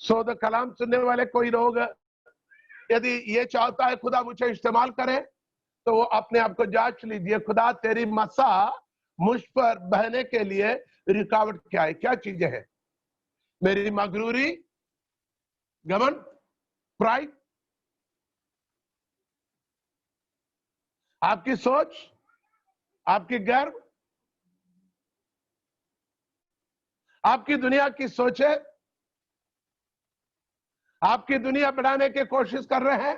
So the कलाम सुनने वाले कोई लोग यदि ये चाहता है खुदा मुझे इस्तेमाल करे, तो वो अपने आप को जांच लीजिए, खुदा तेरी मसा मुझ पर बहने के लिए रुकावट क्या है, क्या चीजें हैं? मेरी मगरूरी, घमंड, प्राइड, आपकी सोच, आपकी गर्व, आपकी दुनिया की सोचे, आपकी दुनिया बढ़ाने की कोशिश कर रहे हैं,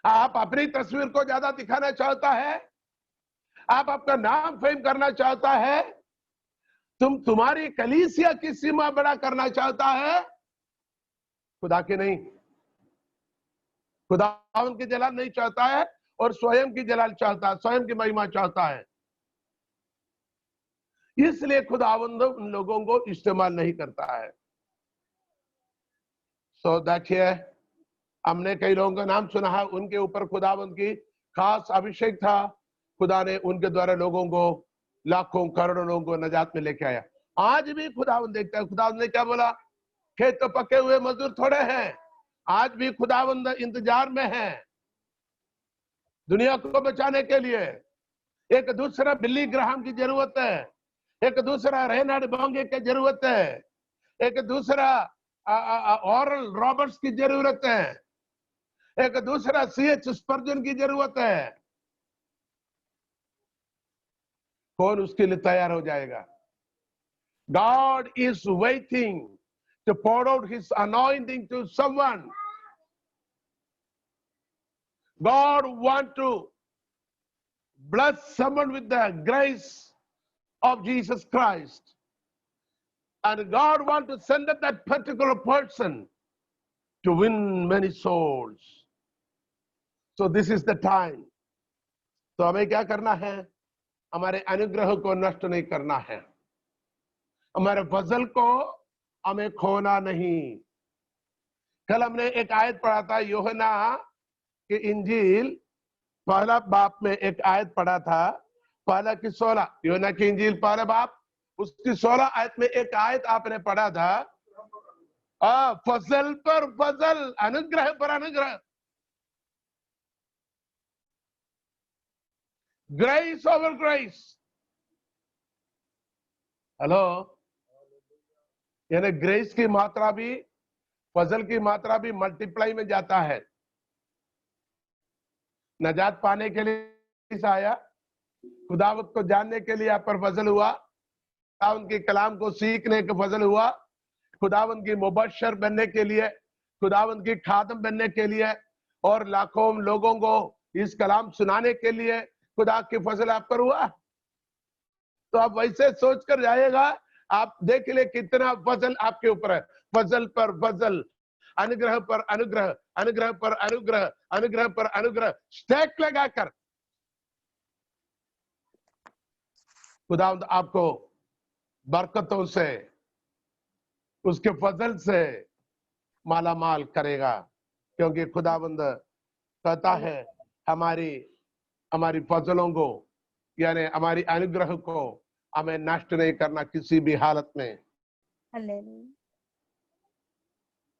आप अपनी तस्वीर को ज्यादा दिखाना चाहता है, आप अपना नाम फेम करना चाहता है, तुम्हारी कलीसिया की सीमा बड़ा करना चाहता है, खुदा की नहीं। खुदा उनकी जलाल नहीं चाहता है और स्वयं की जलाल चाहता है, स्वयं की महिमा चाहता है। इसलिए खुदावंद उन लोगों को इस्तेमाल नहीं करता है। सो देखिए, हमने कई लोगों का नाम सुना है, उनके ऊपर खुदावंद की खास अभिषेक था। खुदा ने उनके द्वारा लोगों को, लाखों करोड़ों लोगों को नजात में लेके आया। आज भी खुदावंद देखता है। खुदावंद ने क्या बोला? खेत तो पके हुए, मजदूर थोड़े हैं। आज भी खुदावंद इंतजार में है दुनिया को बचाने के लिए। एक दूसरा बिली ग्राहम की जरूरत है, एक दूसरा रेनार्ड बोंगे की जरूरत है, एक दूसरा ऑरल रॉबर्ट्स की जरूरत है, एक दूसरा C.H. स्पर्जन की जरूरत है। कौन उसके लिए तैयार हो जाएगा? God is waiting to pour out his anointing to someone. God wants to bless someone with the grace of Jesus Christ. And God wants to send up that particular person to win many souls. So this is the time. तो हमें क्या करना है? हमारे अनुग्रह को नष्ट नहीं करना है, हमारे फजल को हमें खोना नहीं। कल हमने एक आयत पढ़ा था, यूहन्ना की इंजील पहला बाप में एक आयत पढ़ा था, पहला की 16, यूहन्ना की इंजील पहला बाप उसकी 16 आयत में एक आयत आपने पढ़ा था, फजल पर फजल, अनुग्रह पर अनुग्रह, ग्रेस ओवर ग्रेस। हेलो, यानी ग्रेस की मात्रा भी, फजल की मात्रा भी मल्टीप्लाई में जाता है। नजात पाने के लिए आया, खुदावत को जानने के लिए आप पर फजल हुआ, खुदावंत के कलाम को सीखने का फजल हुआ, खुदावंत की मुबशर बनने के लिए, खुदावंत की खादम बनने के लिए, और लाखों लोगों को इस कलाम सुनाने के लिए खुदा की फजल आप पर हुआ। तो आप वैसे सोच कर जाइएगा, आप देख ले कितना फजल आपके ऊपर है, फजल पर फजल, अनुग्रह पर अनुग्रह, अनुग्रह पर अनुग्रह, अनुग्रह पर अनुग्रह स्टैक लगाकर खुदावंद आपको बरकतों से, उसके फजल से माला माल करेगा, क्योंकि खुदावंद कहता है हमारी फजलों को यानी हमारी अनुग्रह को हमें नष्ट नहीं करना किसी भी हालत में। Hallelujah.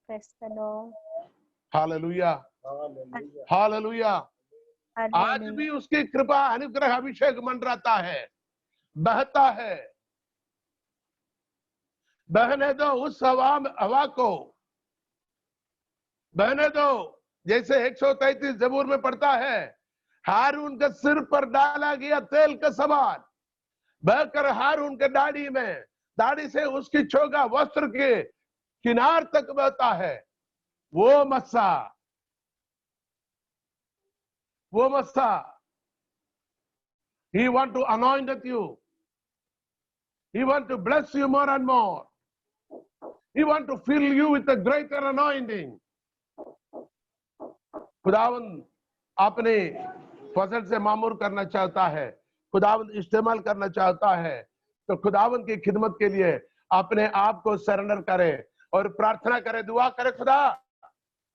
Praise the Lord. Hallelujah, hallelujah. Hallelujah. आज Hallelujah. भी उसकी कृपा अनुग्रह अभिषेक मंडराता है, बहता है। बहने दो उस हवा को, बहने दो। जैसे 133 जबूर में पढ़ता है, हारून के सिर पर डाला गया तेल का समान बहकर हारून के दाढ़ी से उसकी चोगा वस्त्र के किनार तक बहता है। वो मस्सा he want to anoint you, he want to bless you more and more, he want to fill you with a greater anointing। खुदावंद अपने फजल से मामूर करना चाहता है, खुदावंद इस्तेमाल करना चाहता है, तो खुदावंद की खिदमत के लिए अपने आप को सरेंडर करे और प्रार्थना करे, दुआ करे, खुदा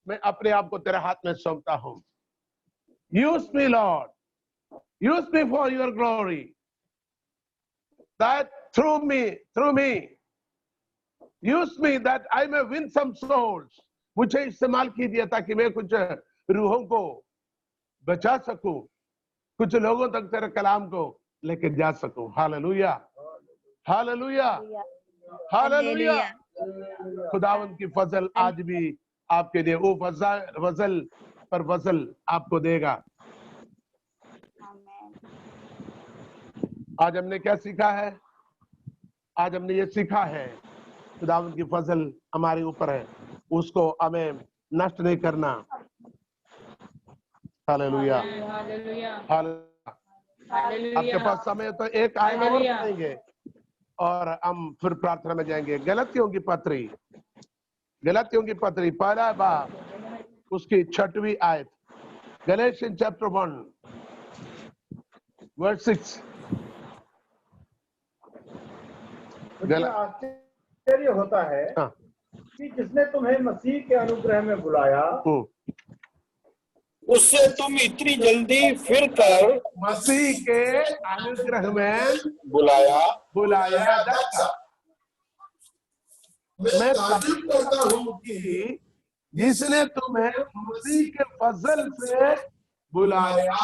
मैं अपने आप को तेरे हाथ में सौंपता हूं। Use me Lord, use me for your glory, that through me use me that I may win some souls. मुझे इस्तेमाल कीजिए ताकि मैं कुछ रूहों को बचा सकूं, कुछ लोगों तक तेरे कलाम को लेके जा सकूं। Hallelujah, hallelujah, hallelujah. खुदावंद की फजल आज भी आपके लिए वो फजल पर फजल आपको देगा। आज हमने क्या सीखा है? आज हमने ये सीखा है खुदावंद की फजल हमारे ऊपर है, उसको हमें नष्ट नहीं करना। Hallelujah, hallelujah. आपके पास समय तो एक आयत और पढ़ेंगे और हम फिर प्रार्थना में जाएंगे। गलतियों की पत्री पहला बाब उसकी 6वीं आयत, गैलेशियन चैप्टर 1 वर्स 6। मुझे आश्चर्य होता है कि जिसने तुम्हें मसीह के अनुग्रह में बुलाया, उससे तुम इतनी जल्दी फिर कर मसीह के अनुग्रह में बुलाया जाता। मैं तारीफ करता हूँ कि जिसने तुम्हें मसीह के फजल से बुलाया।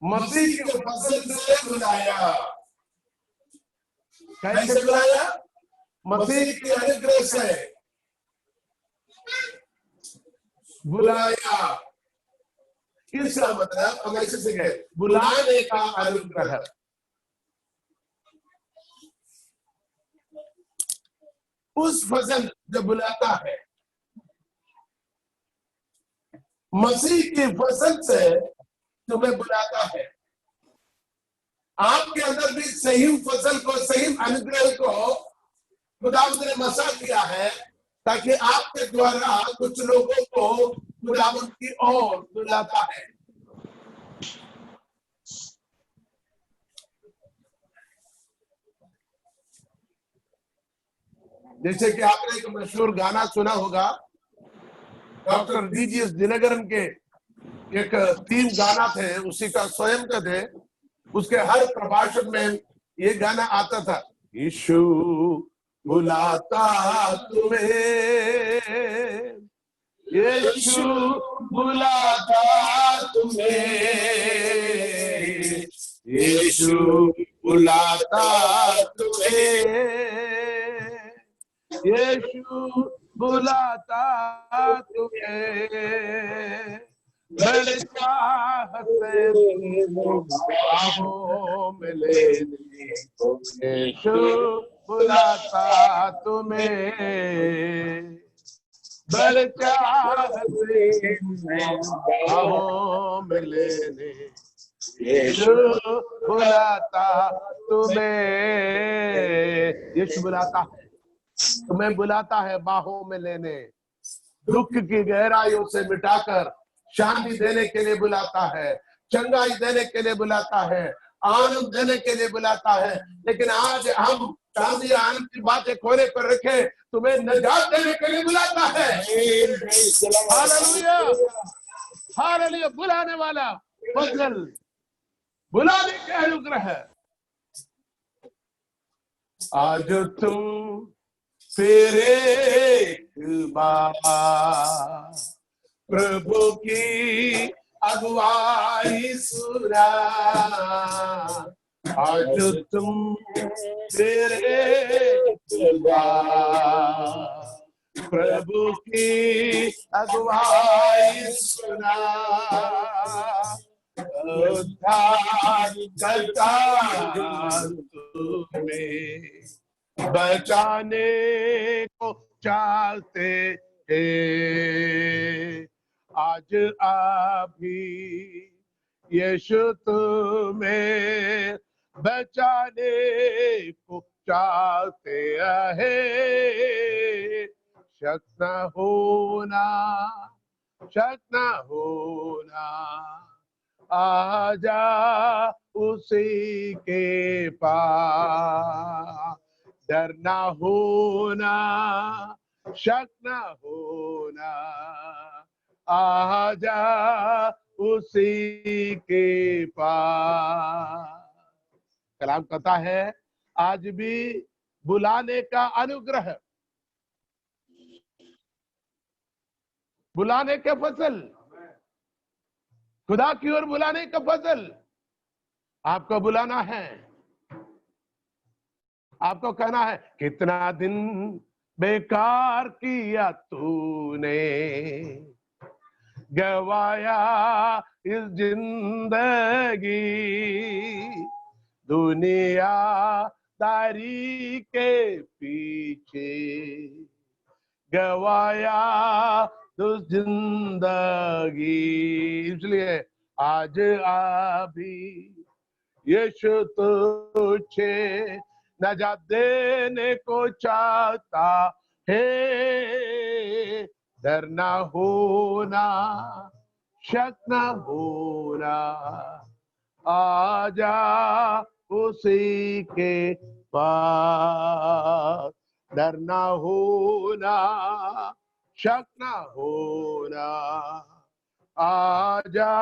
मसीह के फजल से बुलाया। कैसे बुलाया? मसीह के अनुग्रह से बुलाया। इसका मतलब हमारे से बुलाने का अनुग्रह। उस फजल जो बुलाता है, मसीह की फजल से तुम्हें बुलाता है। आपके अंदर भी सही फजल को, सही अनुग्रह को खुदावंद ने मसा किया है ताकि आपके द्वारा कुछ लोगों को खुदावंद की ओर बुलाता है। जैसे कि आपने एक मशहूर गाना सुना होगा, डॉक्टर डीजीएस दिनकरन के एक 3 गाना थे, उसी का स्वयं का थे। उसके हर प्रभाषण में ये गाना आता था, यीशु बुलाता तुम्हें, यीशु बुलाता तुम्हें, यीशु बुलाता तुम्हें, यीशु बुलाता तुम्हें। बड़े चाहत से बाहों में लेने को यीशु बुलाता तुम्हें, बड़े चाहत से बाहों में लेने यीशु बुलाता तुम्हें, यीशु बुलाता है, तुम्हें बुलाता है बाहों में लेने, दुख की गहराइयों से मिटाकर शांति देने के लिए बुलाता है, चंगाई देने के लिए बुलाता है, आनंद देने के लिए बुलाता है। लेकिन आज हम शांति आनंद की बातें कोने पर रखे, तुम्हें निजात देने के लिए बुलाता है। Hallelujah, hallelujah. बुलाने वाला फजल, बुलाने के अनुग्रह। आज तुम फिर एक बार प्रभु की अगुवाई सुना, आज तुम फिर एक बार प्रभु की अगुवाई सुना, उद्धार करता तुम्हें बचाने को चाहते हैं। आज अभी यीशु तुम्हें बचाने को चाहते हैं। शक न होना, शक न होना, आजा उसी के पास। डर न होना, शक न होना, आजा उसी के पास। कलाम कहता है आज भी बुलाने का अनुग्रह, बुलाने के फजल, खुदा की ओर बुलाने का फजल। आपको बुलाना है, आपको कहना है कितना दिन बेकार किया तूने, गवाया इस जिंदगी दुनियादारी के पीछे, गवाया तो जिंदगी। इसलिए आज अभी यीशु तुझे नजात देने को चाहता है। डर न होना, शक न होना, आजा उसी के पास। डर न होना, शक न होना, आजा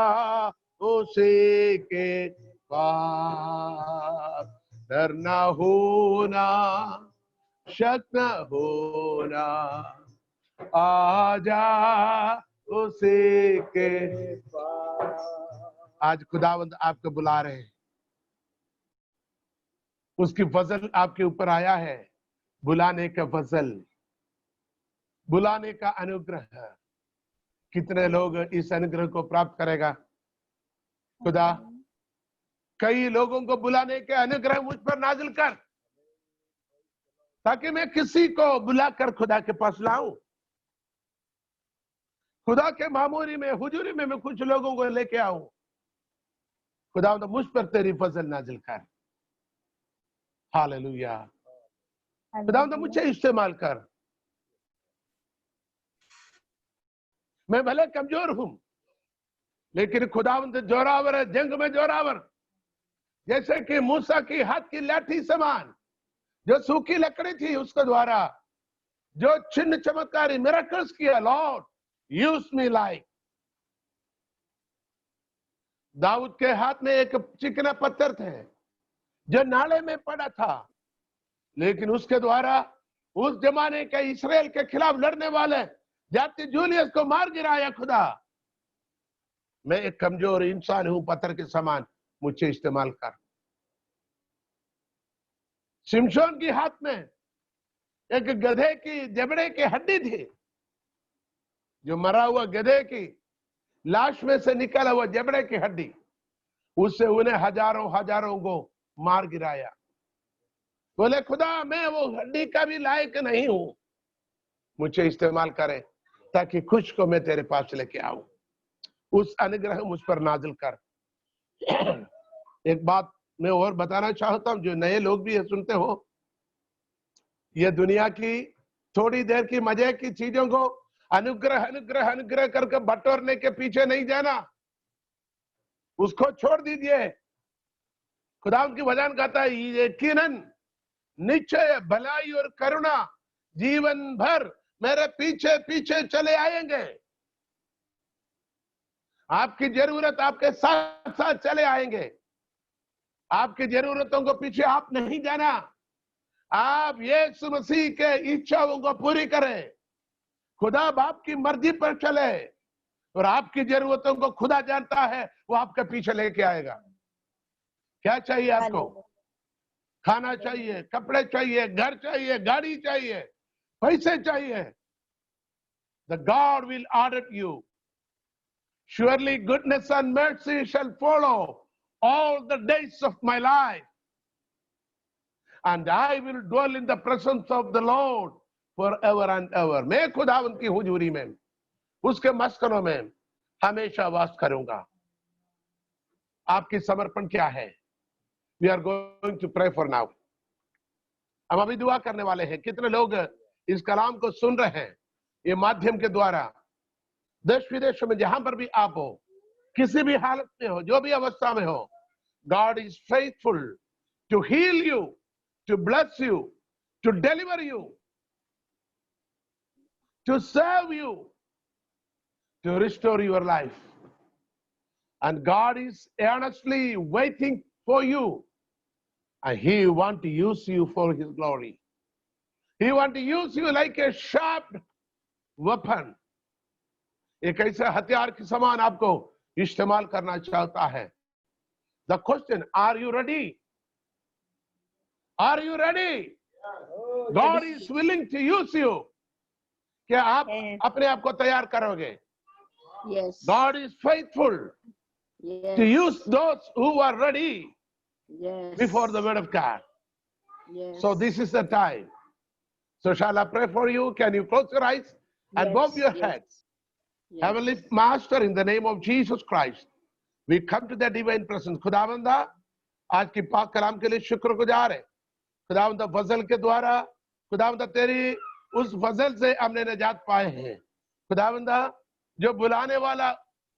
उसी के पास। डर न होना, शक न होना, आजा उसी के पास। आज खुदावंद आपको बुला रहे हैं, उसकी फजल आपके ऊपर आया है। बुलाने का फजल, बुलाने का अनुग्रह। कितने लोग इस अनुग्रह को प्राप्त करेगा? खुदा कई लोगों को बुलाने के अनुग्रह मुझ पर नाजिल कर, ताकि मैं किसी को बुलाकर खुदा के पास लाऊं। खुदा के मामूरी में, हुजूरी में मैं कुछ लोगों को लेके आऊं। खुदा तो मुझ पर तेरी फजल नाजिल कर। हालेलुया। खुदा तो मुझे इस्तेमाल कर। मैं भले कमजोर हूं, लेकिन खुदावंद जोरावर है, जंग में जोरावर। जैसे कि मूसा की हाथ की लाठी समान, जो सूखी लकड़ी थी, उसके द्वारा जो चिन्ह चमत्कारी मिरेकल्स किया। Lord use me like. दाऊद के हाथ में एक चिकना पत्थर थे जो नाले में पड़ा था, लेकिन उसके द्वारा उस जमाने के इस्राएल के खिलाफ लड़ने वाले जाति जूलियस को मार गिराया। खुदा मैं एक कमजोर इंसान हूं, पत्थर के समान, मुझे इस्तेमाल कर। शिमशोन की हाथ में एक गधे की जबड़े की हड्डी थी, जो मरा हुआ गधे की लाश में से निकला हुआ जबड़े की हड्डी, उससे उन्हें हजारों हजारों को मार गिराया। बोले खुदा मैं वो हड्डी का भी लायक नहीं हूं, मुझे इस्तेमाल करे ताकि खुश को मैं तेरे पास लेके आऊं। उस अनुग्रह मुझ पर नाजिल कर। एक बात मैं और बताना चाहता हूं, जो नए लोग भी है सुनते हो, ये दुनिया की थोड़ी देर की मजे की चीजों को अनुग्रह अनुग्रह अनुग्रह करके बटोरने के पीछे नहीं जाना, उसको छोड़ दीजिए। खुदा की वचन कहता है यकीनन निश्चय भलाई और करुणा जीवन भर मेरे पीछे पीछे चले आएंगे। आपकी जरूरत आपके साथ साथ चले आएंगे। आपकी जरूरतों को पीछे आप नहीं जाना, आप यीशु मसीह के इच्छाओं को पूरी करें, खुदा बाप की मर्जी पर चले, और आपकी जरूरतों को खुदा जानता है, वो आपके पीछे लेके आएगा। क्या चाहिए आपको? खाना चाहिए, कपड़े चाहिए, घर चाहिए, गाड़ी चाहिए, पैसे चाहिए। The God will audit you. Surely goodness and mercy shall follow all the days of my life, and I will dwell in the presence of the Lord forever and ever. मैं खुदावंद की हुजूरी में, उसके मस्कनों में हमेशा वास करूंगा। आपकी समर्पण क्या है? We are going to pray for now. हम अभी दुआ करने वाले हैं। कितने लोग इस कलाम को सुन रहे हैं ये माध्यम के द्वारा, देश विदेशों में जहां पर भी आप हो, किसी भी हालत में हो, जो भी अवस्था में हो, God is faithful to heal you, to bless you, to deliver you, to save you, to restore your life. And God is earnestly waiting for you, and He wants to use you for His glory. He wants to use you like a sharp weapon. एक ऐसे हथियार के समान आपको इस्तेमाल करना चाहता है। The question, are you ready? Are you ready? God is willing to use you. क्या आप अपने आप को तैयार करोगे? Yes. God is faithful Yes. to use those who are ready Yes. before the word of God. Yes. So this is the time. So shall I pray for you? Can you close your eyes and bow your head? Yes. Heavenly Master, in the name of Jesus Christ, we come to the divine presence. खुदावंदा, आज की पाक कलाम के लिए शुक्रगुजार है। खुदावंदा, फजल के द्वारा, खुदावंदा तेरी उस फजल से हमने निजात पाए हैं। खुदावंदा, जो बुलाने वाला,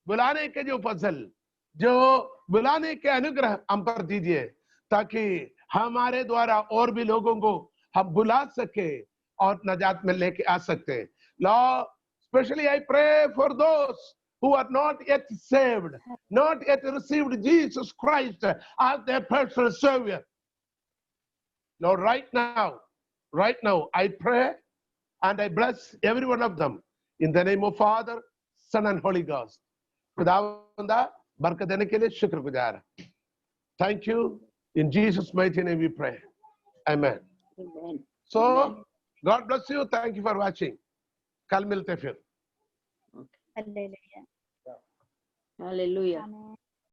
बुलाने के जो फजल, जो बुलाने के अनुग्रह हम पर दीजिए, ताकि हमारे द्वारा और भी लोगों को हम बुला सके और निजात में लेके आ सकते। Lord, especially I pray for those who are not yet saved, not yet received Jesus Christ as their personal Savior. Lord, right now, I pray and I bless every one of them in the name of Father, Son and Holy Ghost. खुदावंदा, बरकत देने के लिए शुक्रगुजार। Thank you. In Jesus' mighty name we pray. Amen. Amen. So, Amen. God bless you. Thank you for watching. कल मिलते फिर। Hallelujah. Hallelujah. आमीन।